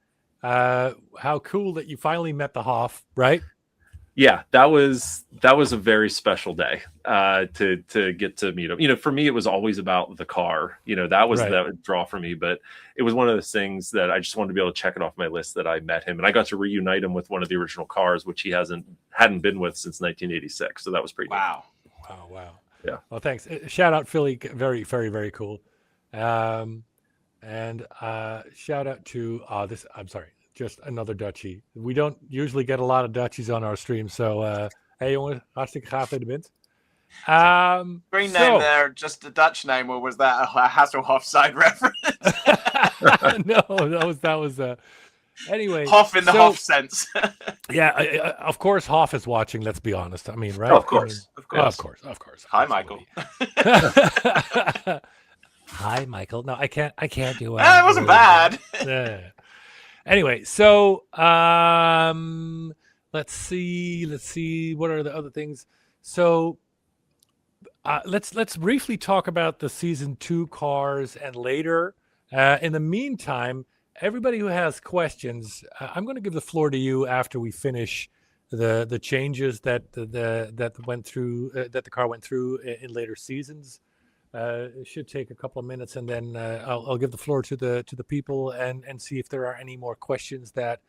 How cool that you finally met the Huth, right? Yeah, that was a very special day to get to meet him. For me, it was always about the car. That was the draw for me. But it was one of those things that I just wanted to be able to check it off my list that I met him, and I got to reunite him with one of the original cars, which he hadn't been with since 1986. So that was pretty neat. Wow. Yeah. Well, thanks. Shout out Philly, very, very, very cool. And shout out to this. I'm sorry. Just another Dutchie. We don't usually get a lot of Dutchies on our stream, so hey jongen, hartstikke gaaf dat je bent. Green name there, just a Dutch name, or was that a Hasselhoff side reference? No, that was anyway. Huth in the Huth sense. Yeah, of course Huth is watching, let's be honest. I mean, right? Of course. Of course. Hi, Michael. Hi, Michael. No, I can't do it. It wasn't bad. Yeah. Anyway, so let's see what are the other things. So let's briefly talk about the season 2 cars and later. In the meantime, everybody who has questions, I'm going to give the floor to you after we finish the changes that that went through that the car went through in later seasons. It should take a couple of minutes, and then I'll give the floor to the people and see if there are any more questions that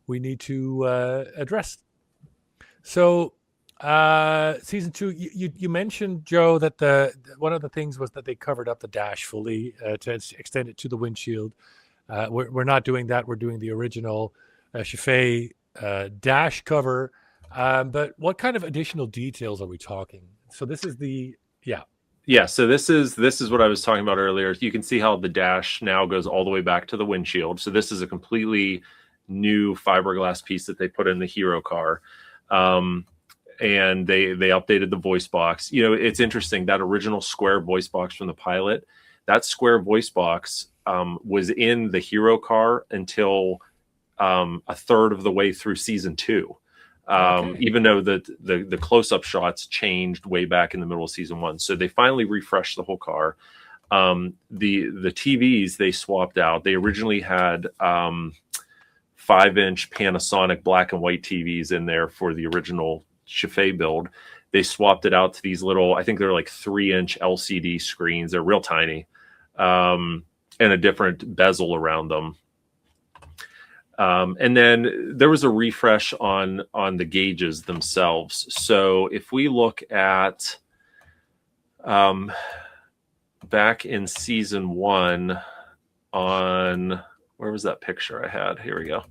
we need to address. So, season 2, you mentioned, Joe, that one of the things was that they covered up the dash fully to extend it to the windshield. We're not doing that. We're doing the original Chaffee dash cover. But what kind of additional details are we talking? So this is Yeah, so this is what I was talking about earlier. You can see how the dash now goes all the way back to the windshield. So this is a completely new fiberglass piece that they put in the Hero car. And they updated the voice box. You know, it's interesting, that original square voice box from the pilot, that square voice box was in the Hero car until a third of the way through season 2. Even though the close-up shots changed way back in the middle of season 1. So they finally refreshed the whole car. The TVs they swapped out. They originally had 5-inch Panasonic black and white TVs in there for the original Chaffee build. They swapped it out to these little, I think they're like 3-inch LCD screens. They're real tiny, and a different bezel around them. And then there was a refresh on the gauges themselves. So if we look at back in season 1 on, where was that picture I had? Here we go.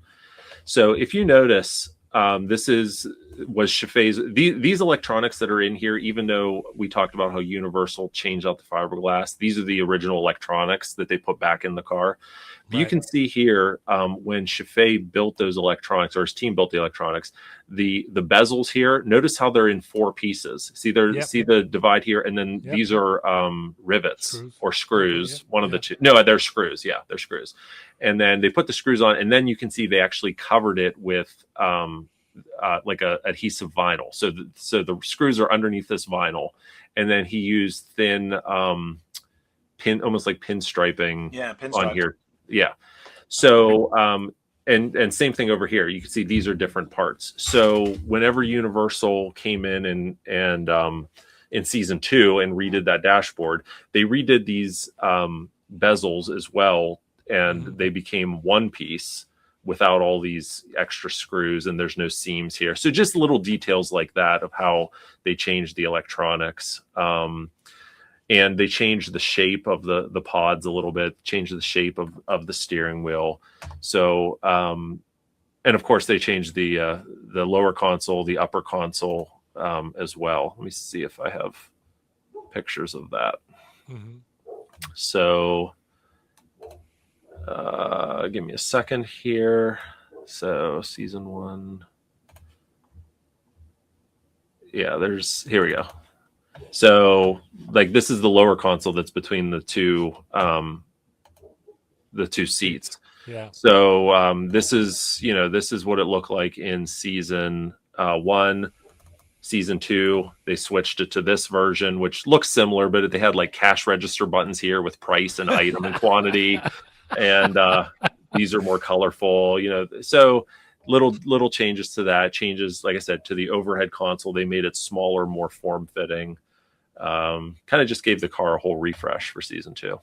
So if you notice, this was Chaffee's, these electronics that are in here, even though we talked about how Universal changed out the fiberglass, these are the original electronics that they put back in the car. But you can see here, when Chaffee built those electronics, or his team built the electronics, the bezels here, notice how they're in 4 pieces. See see the divide here, and then these are rivets or screws. One of the two. No, they're screws. Yeah, they're screws. And then they put the screws on, and then you can see they actually covered it with like a adhesive vinyl. So the screws are underneath this vinyl, and then he used thin almost like pinstriping on here. Yeah. So, and same thing over here. You can see these are different parts. So whenever Universal came in and in season 2 and redid that dashboard, they redid these bezels as well, and they became one piece without all these extra screws, and there's no seams here. So just little details like that of how they changed the electronics. And they changed the shape of the pods a little bit, changed the shape of the steering wheel. So, and of course they changed the lower console, the upper console as well. Let me see if I have pictures of that. So, give me a second here. So season 1. Yeah, here we go. So like this is the lower console that's between the two seats. Yeah. So this is what it looked like in season 1. Season 2, they switched it to this version, which looks similar, but they had like cash register buttons here with price and item and quantity, and these are more colorful. So little changes to that. Changes, like I said, to the overhead console. They made it smaller, more form-fitting. Kind of just gave the car a whole refresh for season 2.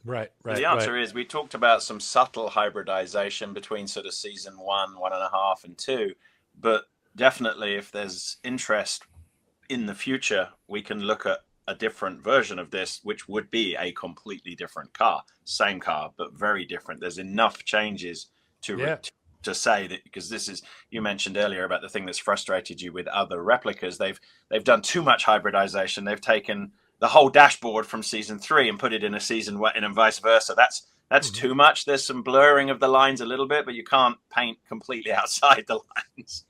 Right. The answer is, we talked about some subtle hybridization between sort of season 1, 1.5, and 2, but definitely if there's interest in the future, we can look at a different version of this, which would be a completely different car, same car, but very different. There's enough changes to say that, because this is, you mentioned earlier about the thing that's frustrated you with other replicas. They've done too much hybridization. They've taken the whole dashboard from season 3 and put it in a season 1, and vice versa. That's too much. There's some blurring of the lines a little bit, but you can't paint completely outside the lines.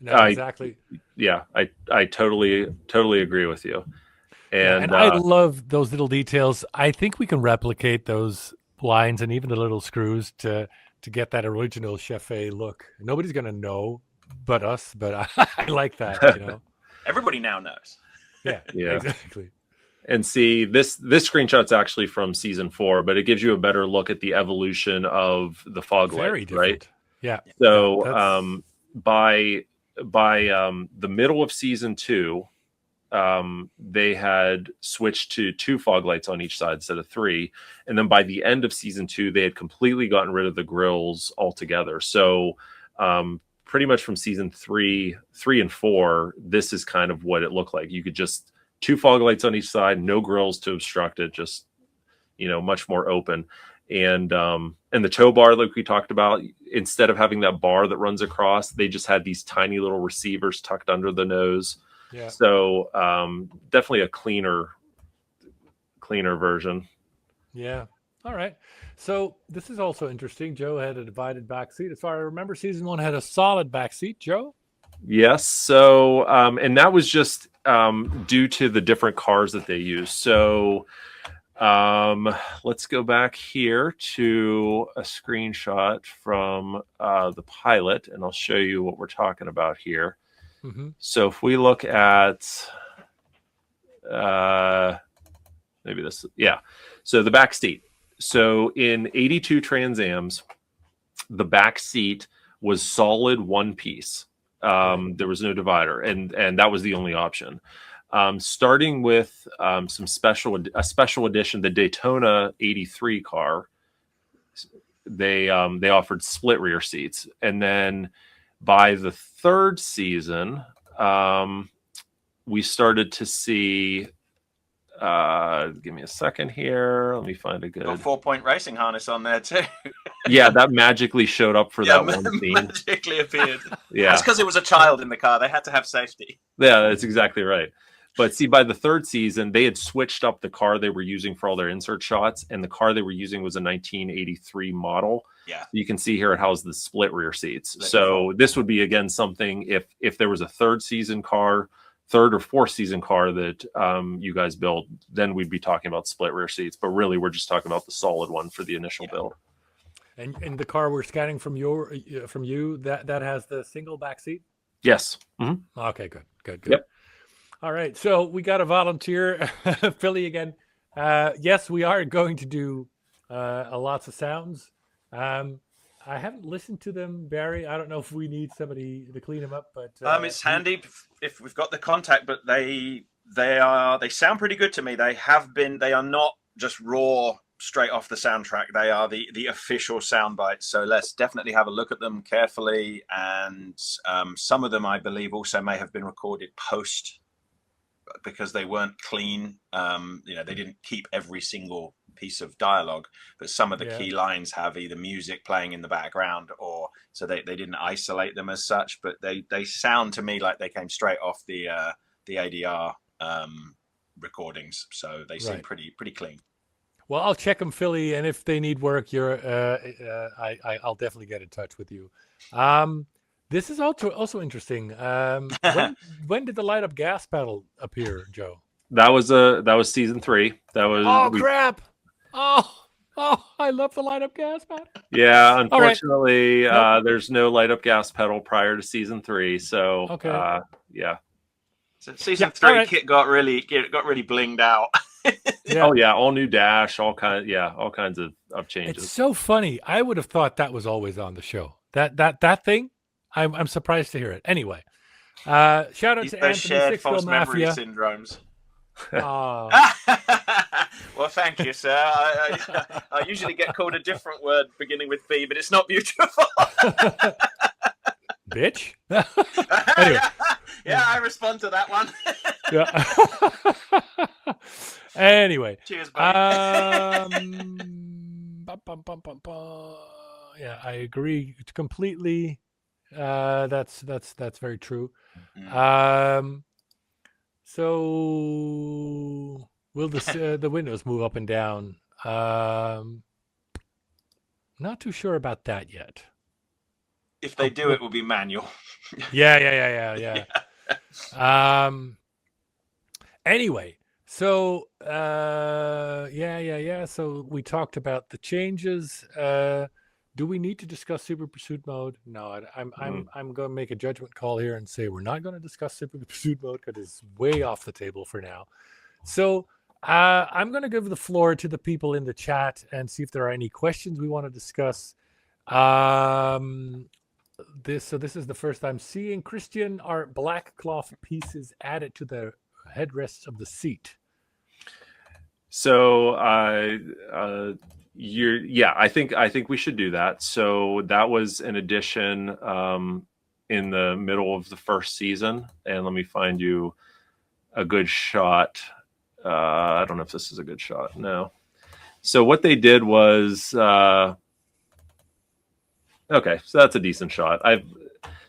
No, exactly. I totally agree with you. And I love those little details. I think we can replicate those lines and even the little screws to get that original Chaffee look. Nobody's going to know but us, but I like that, Everybody now knows. Yeah, exactly. And see, this screenshot's actually from season 4, but it gives you a better look at the evolution of the fog light, right? Yeah. So by the middle of season 2, they had switched to 2 fog lights on each side instead of 3. And then by the end of season 2, they had completely gotten rid of the grills altogether. So pretty much from season 3 and 4, this is kind of what it looked like. You could just 2 fog lights on each side, no grills to obstruct it, just, much more open. And the tow bar, like we talked about, instead of having that bar that runs across, they just had these tiny little receivers tucked under the nose. Yeah. So definitely a cleaner version. Yeah. All right. So this is also interesting. Joe had a divided back seat. As far as I remember, season 1 had a solid back seat. Joe? Yes. So and that was just due to the different cars that they used. So let's go back here to a screenshot from the pilot, and I'll show you what we're talking about here. Mm-hmm. So if we look at maybe this, yeah. So the back seat. So in 82 Trans Ams, the back seat was solid one piece. There was no divider, and that was the only option. Starting with a special edition, the Daytona 83 car, they offered split rear seats, and then by the 3rd season, we started to see. Give me a second here. Let me find a good. Got 4-point racing harness on there too. Yeah, that magically showed up for that one scene. Magically appeared. Yeah, that's because it was a child in the car. They had to have safety. Yeah, that's exactly right. But see, by the 3rd season, they had switched up the car they were using for all their insert shots, and the car they were using was a 1983 model. Yeah, you can see here it has the split rear seats. So this would be again something if there was a 3rd or 4th season car that you guys built, then we'd be talking about split rear seats. But really, we're just talking about the solid one for the initial build. And the car we're scanning from you that has the single back seat. Yes. Mm-hmm. Okay. Good. Yep. All right. So we got a volunteer, Philly again. Yes, we are going to do lots of sounds. I haven't listened to them, Barry. I don't know if we need somebody to clean them up, but it's handy if we've got the contact. But they sound pretty good to me. They are not just raw straight off the soundtrack. They are the official sound bites. So let's definitely have a look at them carefully. And some of them, I believe, also may have been recorded post because they weren't clean. They didn't keep every single piece of dialogue, but some of the key lines have either music playing in the background or so they didn't isolate them as such, but they sound to me like they came straight off the ADR recordings, so they seem pretty clean. Well, I'll check them, Philly, and if they need work, I'll definitely get in touch with you. This is also interesting. When did the light up gas pedal appear, Joe? That was season 3. That was crap. Oh, I love the light up gas pedal. Yeah, unfortunately, there's no light up gas pedal prior to season 3. So yeah. So season 3, KITT got really blinged out. Yeah. Oh yeah, all new dash, all kinds of changes. It's so funny. I would have thought that was always on the show. That thing. I'm surprised to hear it. Anyway, shout out to Anthony, shared Sixville false memory Mafia. syndromes. Well, thank you, sir. I usually get called a different word beginning with B, but it's not beautiful. Bitch. Anyway. Yeah, I respond to that one. Yeah. Anyway. Cheers, buddy. Yeah, I agree completely. That's very true. So will the windows move up and down? Not too sure about that yet. If they do, it will be manual. Yeah. Anyway, so So we talked about the changes. Do we need to discuss Super Pursuit mode? No, I'm going to make a judgment call here and say we're not going to discuss Super Pursuit mode because it's way off the table for now. So I'm going to give the floor to the people in the chat and see if there are any questions we want to discuss. this is the first I'm seeing. Christian, are black cloth pieces added to the headrests of the seat? So I think we should do that. So that was an addition in the middle of the first season, and let me find you a good shot. I don't know if this is a good shot. No. So what they did was okay, so that's a decent shot.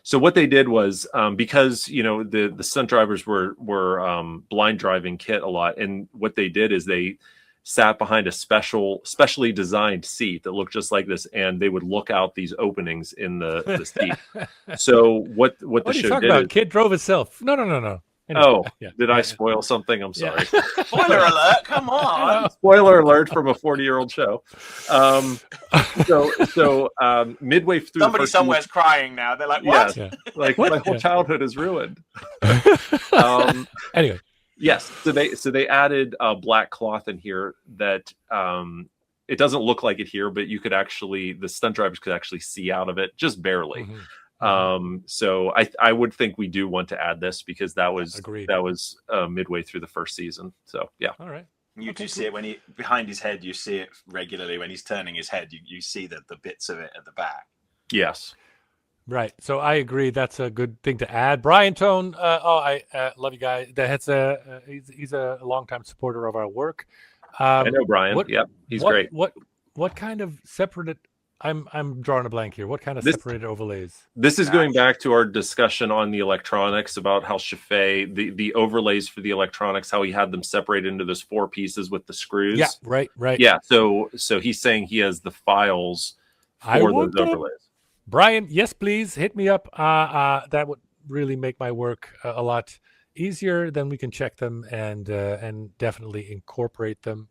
So what they did was because the stunt drivers were blind driving KITT a lot, and what they did is they sat behind a specially designed seat that looked just like this, and they would look out these openings in the seat. So what the What are you show talking did about? is, KITT drove itself. No. Anyway, oh, yeah. did I spoil something? I'm sorry. Spoiler alert! Come on. Spoiler alert from a 40-year-old show. So midway through, Somebody somewhere's crying now. They're like, "What?" Yeah, like my whole childhood is ruined. Anyway, yes. So they added black cloth in here that it doesn't look like it here, but the stunt drivers could actually see out of it just barely. Mm-hmm. So I would think we do want to add this because that was Agreed. midway through the first season. So yeah. All right. You do see it when he behind his head. You see it regularly when he's turning his head. You see the bits of it at the back. Yes. Right. So I agree. That's a good thing to add. Brian Tone. I love you guys. That's he's a longtime supporter of our work. I know Brian. Yep. He's great. What kind of separated? I'm drawing a blank here. What kind of separated overlays? This is going back to our discussion on the electronics about how Chaffee, the overlays for the electronics, how he had them separated into those 4 pieces with the screws. Yeah, right. Yeah, so he's saying he has the files for those overlays. Brian, yes, please hit me up. That would really make my work a lot easier. Then we can check them and definitely incorporate them.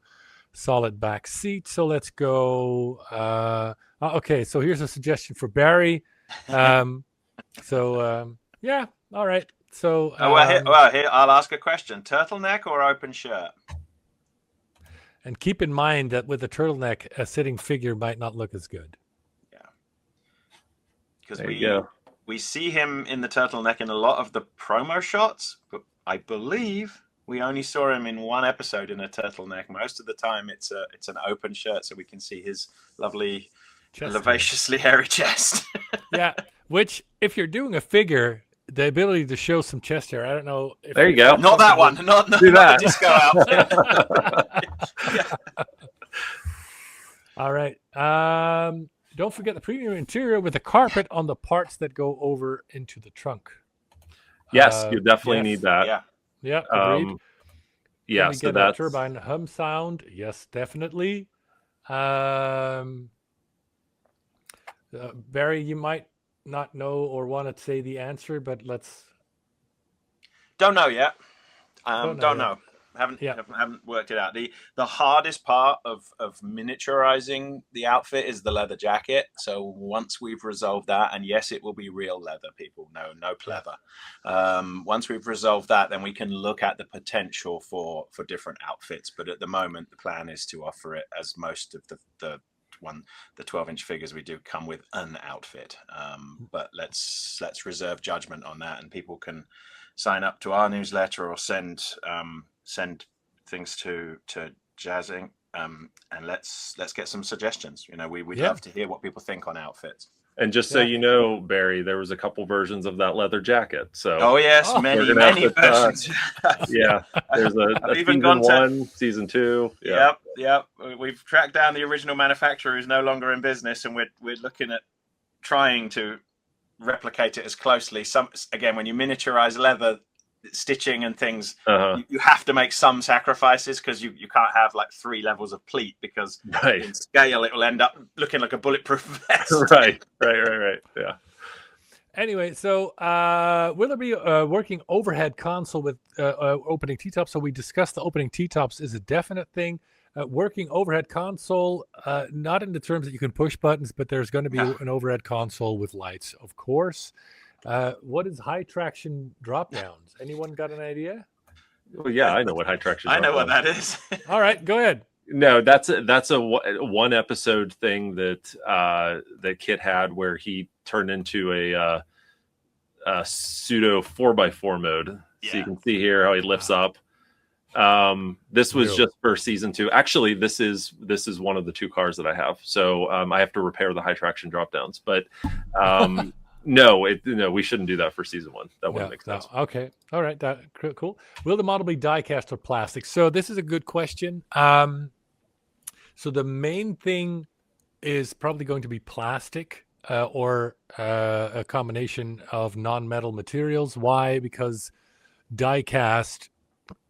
Solid back seat. So let's go. Okay, so here's a suggestion for Barry. Yeah, all right. So here I'll ask a question: turtleneck or open shirt? And keep in mind that with a turtleneck, a sitting figure might not look as good. Yeah, because we see him in the turtleneck in a lot of the promo shots, but I believe we only saw him in one episode in a turtleneck. Most of the time, it's an open shirt, so we can see his lovely, vivaciously hairy chest. Yeah, which if you're doing a figure, the ability to show some chest hair, I don't know. There you go. Not that one. Not do that. The disco outfit. All right. Don't forget the premium interior with a carpet on the parts that go over into the trunk. Yes, you definitely need that. Yeah. Yeah, agreed. Yeah, so that's turbine hum sound. Yes, definitely. Barry, you might not know or want to say the answer, but let's. Don't know yet. Don't know. Haven't worked it out. The hardest part of miniaturizing the outfit is the leather jacket. So once we've resolved that, and yes, it will be real leather, people. No pleather. Once we've resolved that, then we can look at the potential for different outfits. But at the moment, the plan is to offer it as most of the 12-inch figures we do come with an outfit. But let's reserve judgment on that, and people can sign up to our newsletter or send things to Jazzing, and let's get some suggestions. We'd love to hear what people think on outfits. And just so you know, Barry, there was a couple versions of that leather jacket. So many versions. Yeah, there's a even season 1, season 2. Yeah. Yep. We've tracked down the original manufacturer who's no longer in business, and we're looking at trying to replicate it as closely. Again, when you miniaturize leather, stitching and things, you have to make some sacrifices, because you can't have like 3 levels of pleat, because in scale it will end up looking like a bulletproof vest. Right. Yeah. Anyway, so will there be a working overhead console with opening T-tops? So we discussed the opening T-tops is a definite thing. Working overhead console, not in the terms that you can push buttons, but there's going to be an overhead console with lights, of course. What is high traction drop downs? Anyone got an idea? Well, yeah, I know what high traction. I know what that is. All right, go ahead. No, that's a one episode thing that KITT had, where he turned into a pseudo 4x4 mode. So you can see here how he lifts up. This was just for season 2. Actually, this is one of the 2 cars that I have. So I have to repair the high traction drop downs. But no, we shouldn't do that for season 1. That wouldn't make sense. No. Okay, all right, that cool. Will the model be die-cast or plastic? So this is a good question. So the main thing is probably going to be plastic or a combination of non-metal materials. Why? Because die-cast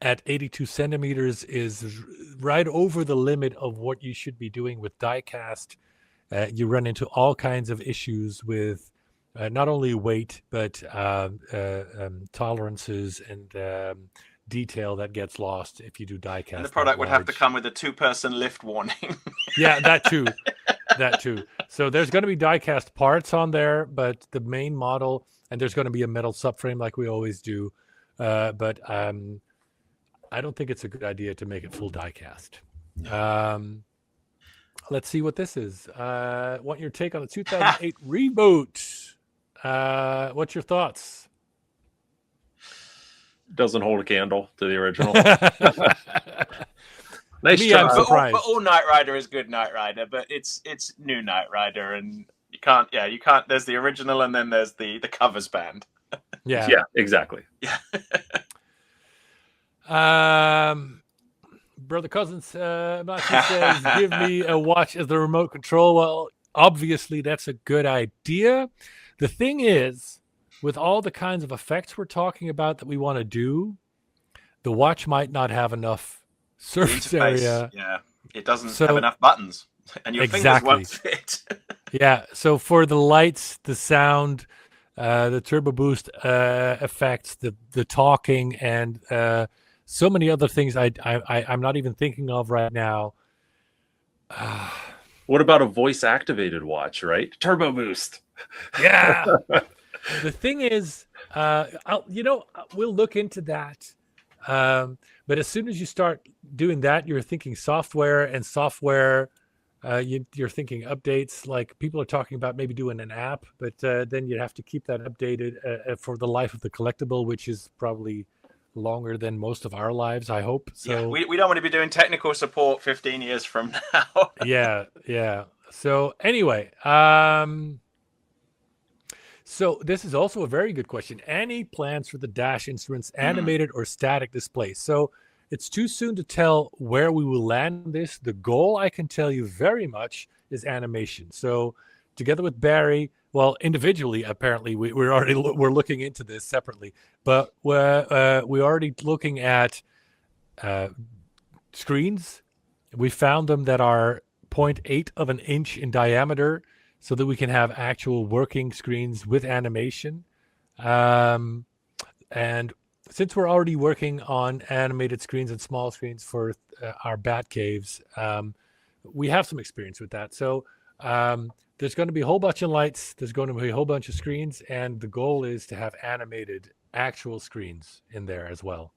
at 82 centimeters is right over the limit of what you should be doing with die-cast. You run into all kinds of issues with not only weight, but tolerances and detail that gets lost if you do die-cast. And the product would have to come with a 2-person lift warning. Yeah, that too. That too. So there's going to be die-cast parts on there, but the main model, and there's going to be a metal subframe like we always do. But I don't think it's a good idea to make it full die-cast. Let's see what this is. Want your take on the 2008 reboot? What's your thoughts? Doesn't hold a candle to the original. Nice try. But all Knight Rider is good Knight Rider, but it's new Knight Rider, and you can't. There's the original, and then there's the covers band. Yeah, exactly. Yeah. Brother Cousins says, give me a watch as the remote control. Well, obviously that's a good idea. The thing is, with all the kinds of effects we're talking about that we want to do, the watch might not have enough surface area. Yeah, it doesn't have enough buttons, and your fingers won't fit. Yeah, so for the lights, the sound, the turbo boost effects, the talking, and so many other things I'm not even thinking of right now. What about a voice activated watch, right? Turbo boost. Yeah. The thing is, we'll look into that. But as soon as you start doing that, you're thinking software, and software, you're thinking updates. Like people are talking about maybe doing an app, but then you have to keep that updated for the life of the collectible, which is probably longer than most of our lives, I hope. So yeah, we don't want to be doing technical support 15 years from now. yeah. So anyway, so this is also a very good question. Any plans for the dash instruments, animated or static displays? So it's too soon to tell where we will land this. The goal, I can tell you very much, is animation. So together with Barry, well, individually, apparently, we're looking into this separately, but we're already looking at screens. We found them that are 0.8 of an inch in diameter, so that we can have actual working screens with animation. And since we're already working on animated screens and small screens for our bat caves, we have some experience with that. So there's going to be a whole bunch of lights. There's going to be a whole bunch of screens. And the goal is to have animated actual screens in there as well.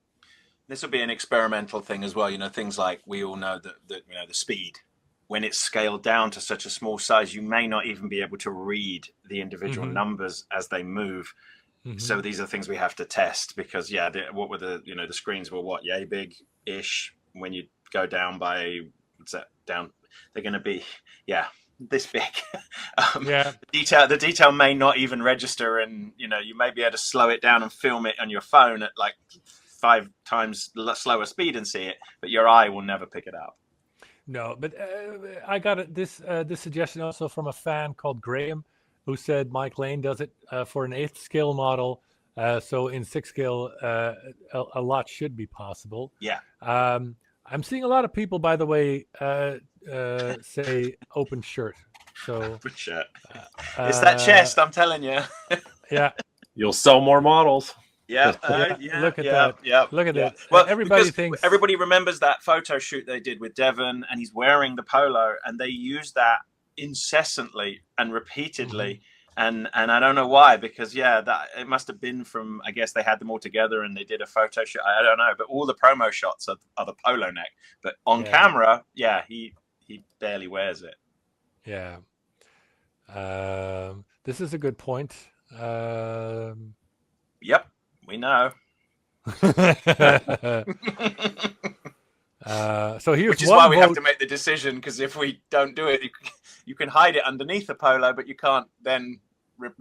This will be an experimental thing as well. Things like we all know that the speed. When it's scaled down to such a small size, you may not even be able to read the individual numbers as they move. So these are things we have to test because, what were the screens were yay big-ish. When you go down by, down, they're going to be, this big. The detail may not even register, and, you may be able to slow it down and film it on your phone at like 5 times slower speed and see it, but your eye will never pick it up. No, but I got this suggestion also from a fan called Graham, who said Mike Lane does it for an 8th scale model. So in 6th scale, a lot should be possible. Yeah. I'm seeing a lot of people, by the way, say open shirt. So open shirt. It's that chest, I'm telling you. Yeah. You'll sell more models. Look at that. Yeah. Look at that. Well, everybody remembers that photo shoot they did with Devon, and he's wearing the polo, and they used that incessantly and repeatedly. And I don't know why, because that it must have been from, I guess they had them all together and they did a photo shoot. I don't know, but all the promo shots are the polo neck. But on camera, he barely wears it. Yeah. This is a good point. Yep, we know. So here's Which is one why we vote. have to make the decision, because if we don't do it, you can hide it underneath a polo, but you can't then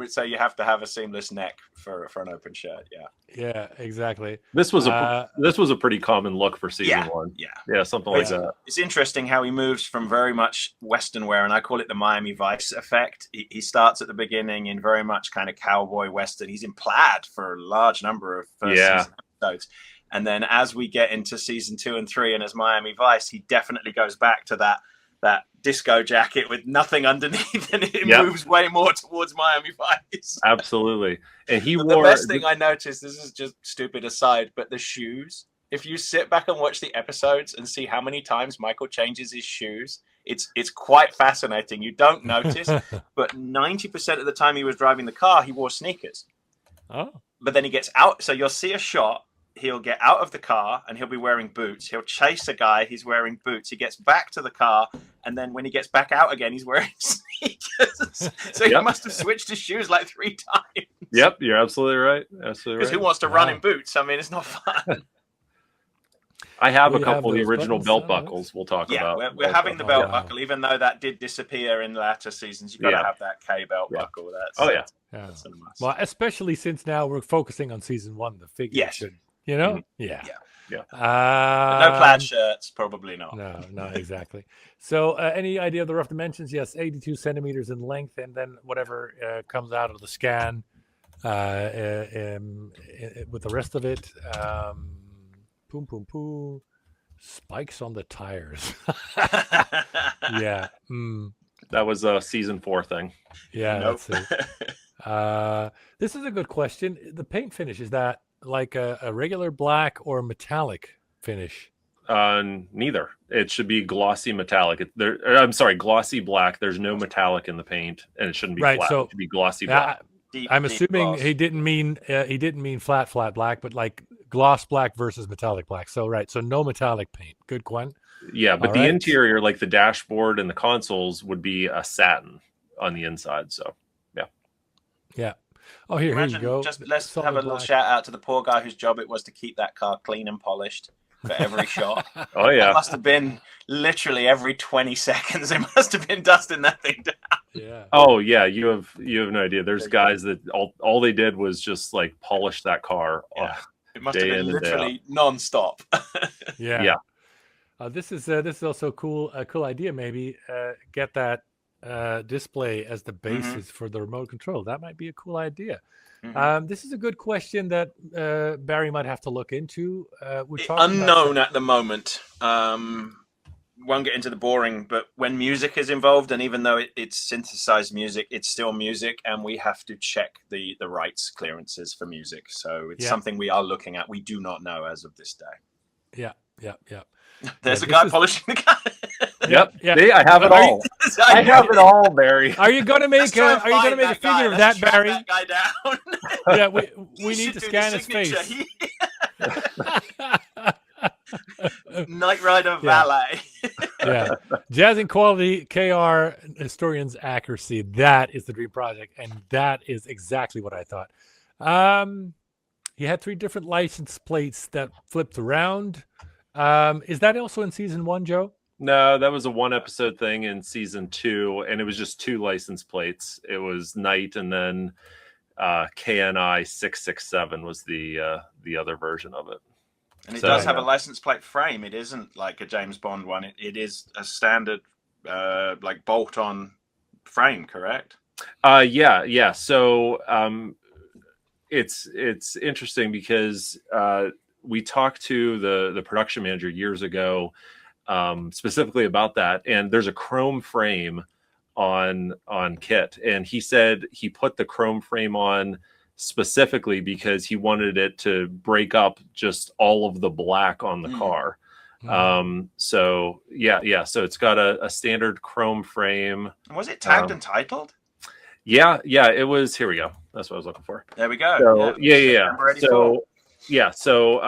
say you have to have a seamless neck for an open shirt. Yeah, exactly. This was a pretty common look for season one. Yeah, something like that. It's interesting how he moves from very much Western wear, and I call it the Miami Vice effect. He starts at the beginning in very much kind of cowboy Western. He's in plaid for a large number of first season episodes. And then as we get into season 2 and 3 and as Miami Vice, he definitely goes back to that disco jacket with nothing underneath, and it moves way more towards Miami Vice. Absolutely. And the best thing I noticed, this is just stupid aside, but the shoes, if you sit back and watch the episodes and see how many times Michael changes his shoes, it's quite fascinating. You don't notice, but 90% of the time he was driving the car, he wore sneakers. Oh. But then he gets out, so you'll see a shot, he'll get out of the car and he'll be wearing boots. He'll chase a guy, he's wearing boots. He gets back to the car, and then when he gets back out again, he's wearing sneakers. So he must have switched his shoes like 3 times. Yep, you're absolutely right. Because who wants to run in boots? I mean, it's not fun. I have a couple of the original belt buckles we'll talk about. Yeah, we're having the belt buckle, even though that did disappear in latter seasons. You've got to have that K belt buckle. That's That's well, especially since now we're focusing on season 1, the figure. Yes. You know? Yeah. No plaid shirts, probably not. No, exactly. So any idea of the rough dimensions? Yes, 82 centimeters in length, and then whatever comes out of the scan with the rest of it. Boom, boom, boom. Spikes on the tires. Yeah. That was a season 4 thing. Yeah, that's it. This is a good question. The paint finish, is that like a regular black or metallic finish? Neither. It should be glossy metallic. I'm sorry, glossy black. There's no metallic in the paint, and it shouldn't be flat. So it should be glossy black. I'm assuming he didn't mean flat black, but like gloss black versus metallic black. So so no metallic paint. Good, Gwen. Yeah, but the interior, like the dashboard and the consoles, would be a satin on the inside. So yeah. Oh, here you go. Let's have a little shout out to the poor guy whose job it was to keep that car clean and polished for every shot. Oh yeah, it must have been literally every 20 seconds. It must have been dusting that thing down. Yeah. Oh yeah, you have no idea. There's guys that all they did was just like polish that car. Yeah. It must have been literally non-stop. Yeah. This is also cool. A cool idea. Maybe get that display as the basis for the remote control. That might be a cool idea. This is a good question that Barry might have to look into. Unknown at the moment. Won't get into the boring, but when music is involved, and even though it's synthesized music, it's still music, and we have to check the rights clearances for music. So it's something we are looking at. We do not know as of this day. Yeah. There's a guy polishing the car. Yep. See, I have it all. I have it all, Barry. Are you gonna make a figure of that, Barry? That guy down. Yeah, we need to scan his face. Knight Rider Valet. Yeah. Jazzing quality, KR historian's accuracy. That is the dream project, and that is exactly what I thought. He had 3 different license plates that flipped around. Is that also in season 1, Joe? No, that was a 1 episode thing in season 2, and it was just 2 license plates. It was Knight, and then KNI 667 was the other version of it. And it does have a license plate frame. It isn't like a James Bond one. It is a standard like bolt-on frame, correct? Yeah. So it's interesting because we talked to the production manager years ago specifically about that, and there's a chrome frame on KITT, and he said he put the chrome frame on specifically because he wanted it to break up just all of the black on the car. So it's got a standard chrome frame. Was it tagged and titled? Yeah, it was. Here we go. That's what I was looking for. There we go. So, yeah. So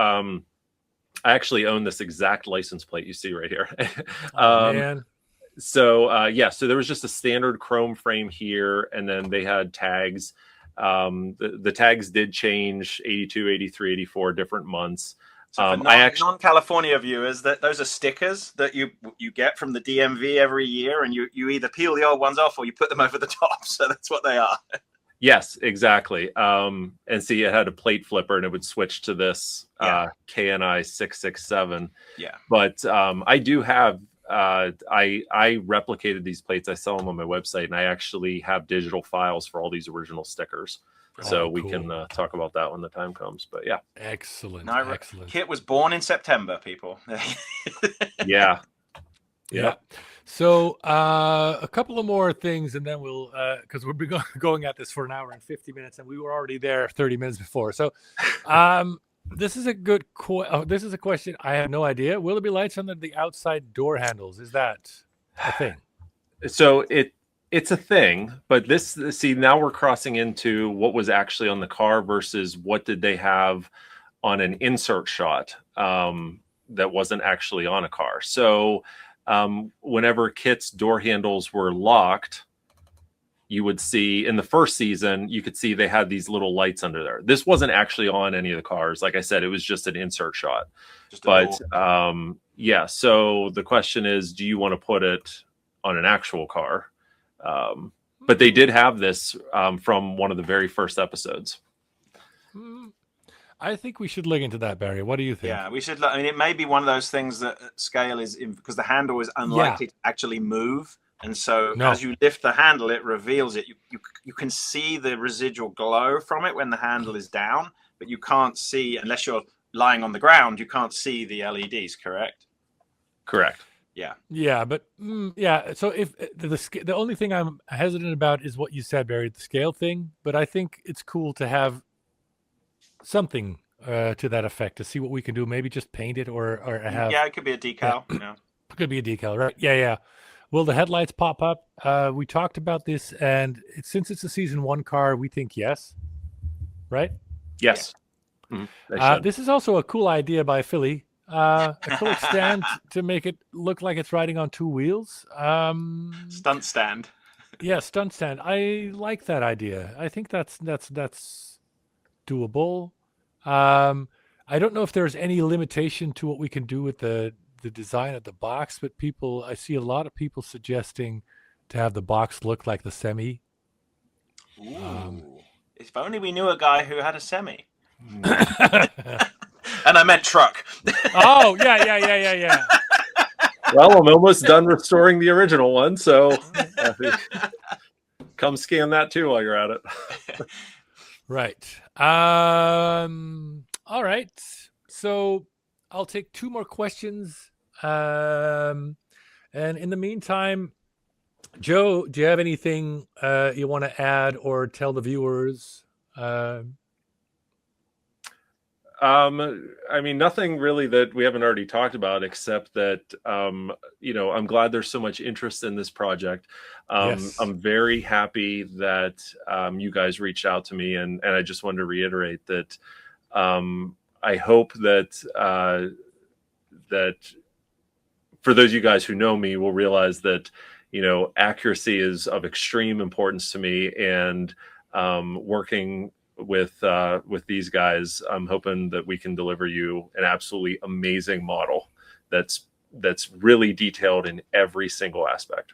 I actually own this exact license plate you see right here. Man. So there was just a standard chrome frame here, and then they had tags. The tags did change 82, 83, 84 different months. So for non-California viewers, those are stickers that you get from the DMV every year, and you either peel the old ones off or you put them over the top. So that's what they are. Yes, exactly. And see, it had a plate flipper, and it would switch to this KNI 667. Yeah. But I do have. I replicated these plates. I sell them on my website, and I actually have digital files for all these original stickers. So we can talk about that when the time comes. But yeah, excellent. Excellent. KITT was born in September, people. Yeah. So a couple of more things, and then we'll because we'll be going at this for an hour and 50 minutes, and we were already there 30 minutes before. So this is a good this is a question. I have no idea. Will there be lights under the outside door handles? Is that a thing? So it's a thing, but now we're crossing into what was actually on the car versus what did they have on an insert shot that wasn't actually on a car. So whenever KITT's door handles were locked, you would see in the first season, you could see they had these little lights under there. This wasn't actually on any of the cars. Like I said, it was just an insert shot. So the question is, do you want to put it on an actual car? But they did have this from one of the very first episodes. I think we should look into that, Barry. What do you think? Yeah, we should. I mean, it may be one of those things that scale is because the handle is unlikely to actually move. And so as you lift the handle, it reveals it. You can see the residual glow from it when the handle is down, but you can't see, unless you're lying on the ground, you can't see the LEDs, correct? Correct. Yeah. Yeah, but so if the only thing I'm hesitant about is what you said, Barry, the scale thing, but I think it's cool to have something to that effect to see what we can do. Maybe just paint it or have. Yeah, it could be a decal. Yeah. It could be a decal, right? Yeah. Will the headlights pop up? We talked about this, and since it's a season 1 car, we think yes, right? Yes. Yeah. Mm-hmm. This is also a cool idea by Philly. A cool stand to make it look like it's riding on 2 wheels. Stunt stand. Yeah, stunt stand. I like that idea. I think that's doable. I don't know if there's any limitation to what we can do with the design of the box, but I see a lot of people suggesting to have the box look like the Semi. If only we knew a guy who had a Semi. And I meant truck. Oh, yeah. Well, I'm almost done restoring the original one, so come scan that too while you're at it. Right. All right. So I'll take 2 more questions. And in the meantime, Joe, do you have anything you want to add or tell the viewers? I mean, nothing really that we haven't already talked about, except that, I'm glad there's so much interest in this project. Yes. I'm very happy that you guys reached out to me, and I just wanted to reiterate that I hope that that for those of you guys who know me will realize that, accuracy is of extreme importance to me, and working with these guys, I'm hoping that we can deliver you an absolutely amazing model that's really detailed in every single aspect.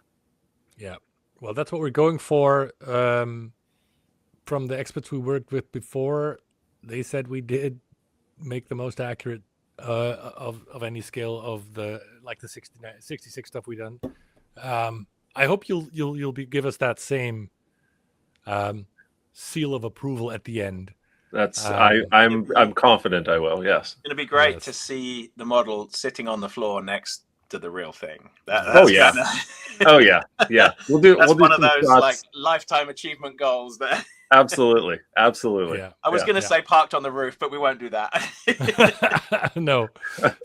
Yeah, well, that's what we're going for. From the experts we worked with before, they said we did make the most accurate of any scale of the 66 stuff we done. I hope you'll give us that same seal of approval at the end. That's I'm confident I will. Yes, it'll be great to see the model sitting on the floor next to the real thing. Oh yeah. We'll do. That's one of those like lifetime achievement goals there. Absolutely. Yeah. I was going to say parked on the roof, but we won't do that. No.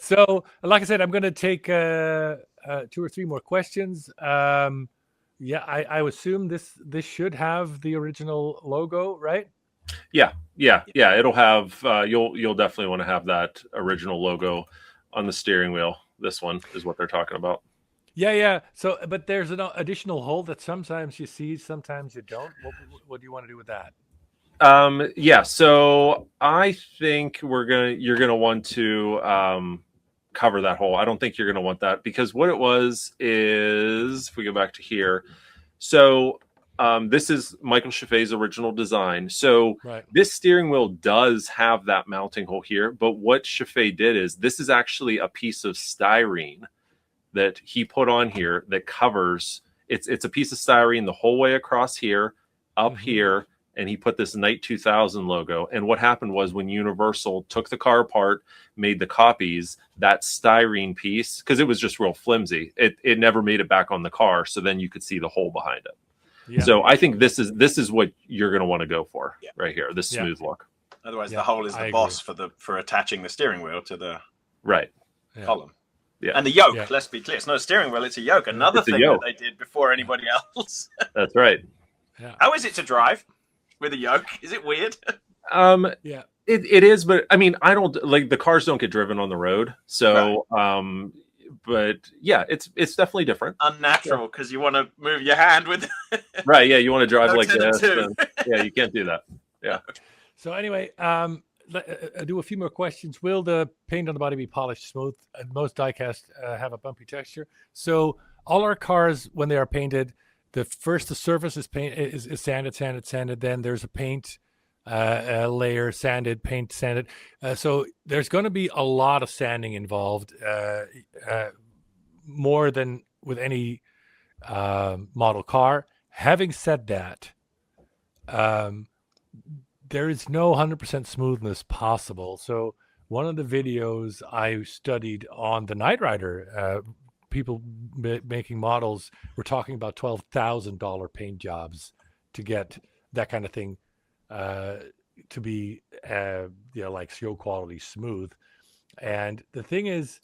So, like I said, I'm going to take 2 or 3 more questions. I assume this should have the original logo, right? Yeah. It'll have. You'll definitely want to have that original logo on the steering wheel. This one is what they're talking about. Yeah. So, but there's an additional hole that sometimes you see, sometimes you don't. What do you want to do with that? Yeah, so I think you're gonna want to cover that hole. I don't think you're gonna want that, because what it was is, if we go back to here, so this is Michael Chaffee's original design. So Right. this steering wheel does have that mounting hole here, but what Chaffee did is, this is actually a piece of styrene that he put on here that covers. It's a piece of styrene the whole way across here, up here, and he put this Night 2000 logo. And what happened was, when Universal took the car apart, made the copies, that styrene piece, because it was just real flimsy, it never made it back on the car. So then you could see the hole behind it. Yeah. So I think this is what you're going to want to go for right here, this smooth look. Otherwise, the hole is the boss for attaching the steering wheel to the column. Yeah. And the yoke, let's be clear, it's not a steering wheel, it's a yoke. Another thing that they did before anybody else. That's right. Yeah. How is it to drive with a yoke? Is it weird? Yeah. It is, but I mean, I don't like, the cars don't get driven on the road. So but yeah, it's definitely different. Unnatural, because you want to move your hand with right, yeah, you want to drive like this. Yeah, you can't do that. Yeah. So anyway, do a few more questions. Will the paint on the body be polished smooth? Most diecast have a bumpy texture. So all our cars, when they are painted, the surface is sanded. Then there's a paint layer, paint sanded. So there's going to be a lot of sanding involved, more than with any model car. Having said that, there is no 100% smoothness possible. So one of the videos I studied on the Knight Rider, people making models were talking about $12,000 paint jobs to get that kind of thing to be, like show quality smooth. And the thing is,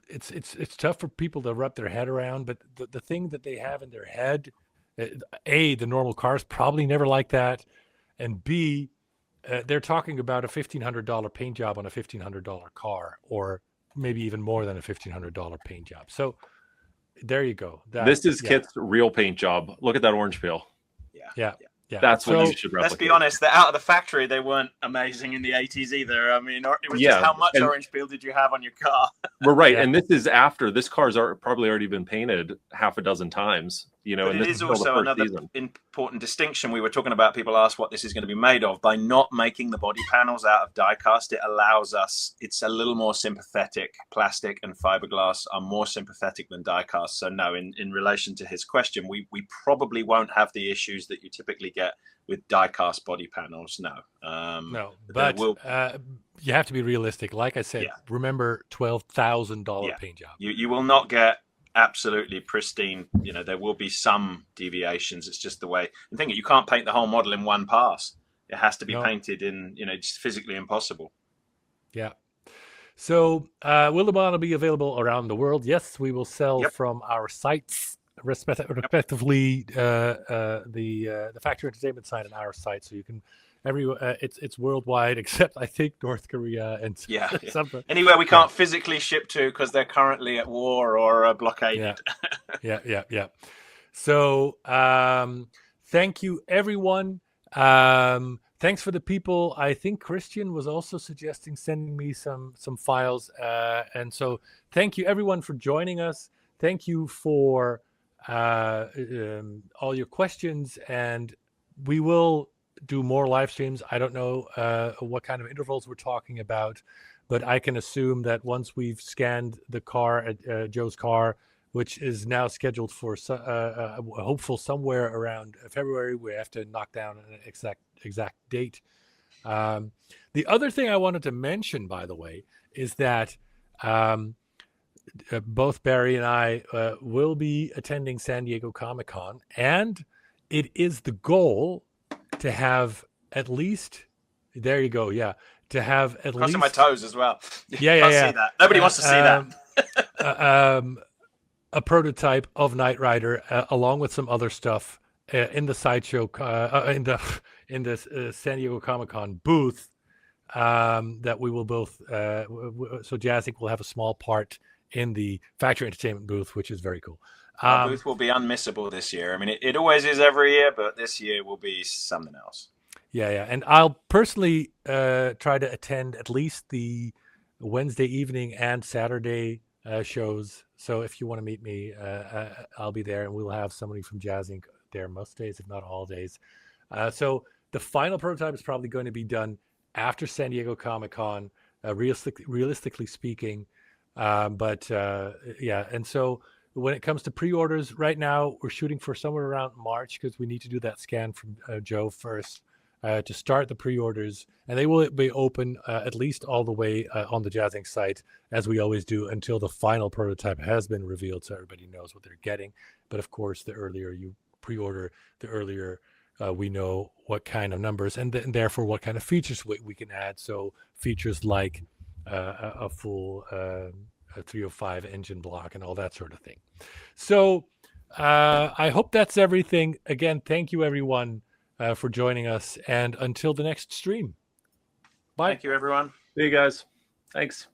it's tough for people to wrap their head around. But the thing that they have in their head, A, the normal cars probably never like that. And B, they're talking about a $1,500 paint job on a $1,500 car, or maybe even more than a $1,500 paint job. So there you go. This is KITT's real paint job. Look at that orange peel. Yeah. That's what you should replicate. Let's be honest, they're out of the factory. They weren't amazing in the 80s either. I mean, it was just how much orange peel did you have on your car? We're right. And this is after, this car's probably already been painted half a dozen times. But it is also another important distinction. We were talking about, people ask what this is going to be made of. By not making the body panels out of die cast, it allows us, it's a little more sympathetic. Plastic and fiberglass are more sympathetic than die cast. So no, in relation to his question, we probably won't have the issues that you typically get with die cast body panels. No. But you have to be realistic. Like I said, remember $12,000 paint job. You will not get absolutely pristine. There will be some deviations. It's just the way. And think, you can't paint the whole model in one pass. It has to be painted in, just physically impossible. Yeah. So will the model be available around the world? Yes, we will sell from our sites, respectively, the Factory Entertainment site and our site. So you can it's worldwide, except I think North Korea and something. Anywhere we can't physically ship to because they're currently at war or blockaded. Yeah. So thank you, everyone. Thanks for the people. I think Christian was also suggesting sending me some files, and so thank you, everyone, for joining us. Thank you for all your questions, and we will do more live streams. I don't know what kind of intervals we're talking about, but I can assume that once we've scanned the car, Joe's car, which is now scheduled for hopeful somewhere around February, we have to knock down an exact date. The other thing I wanted to mention, by the way, is that both Barry and I will be attending San Diego Comic-Con, and it is the goal to have at least, there you go, to have at least... Crossing my toes as well. Yeah. See that. Nobody wants to see that. A prototype of Knight Rider, along with some other stuff, in the sideshow, in the San Diego Comic-Con booth, that we will both... so Jazzy will have a small part in the Factory Entertainment booth, which is very cool. Our booth will be unmissable this year. I mean, it always is every year, but this year will be something else. Yeah. And I'll personally try to attend at least the Wednesday evening and Saturday shows. So if you want to meet me, I'll be there, and we'll have somebody from Jazz Inc. there most days, if not all days. So the final prototype is probably going to be done after San Diego Comic-Con, realistically speaking. Yeah, and so when it comes to pre-orders, right now we're shooting for somewhere around March, because we need to do that scan from Joe first to start the pre-orders, and they will be open at least all the way on the Jazz Inc. site, as we always do, until the final prototype has been revealed, so everybody knows what they're getting. But of course, the earlier you pre-order, the earlier we know what kind of numbers and therefore what kind of features we can add. So features like a full 305 engine block and all that sort of thing. So I hope that's everything. Again, thank you everyone for joining us, and until the next stream. Bye. Thank you, everyone. See you guys. Thanks.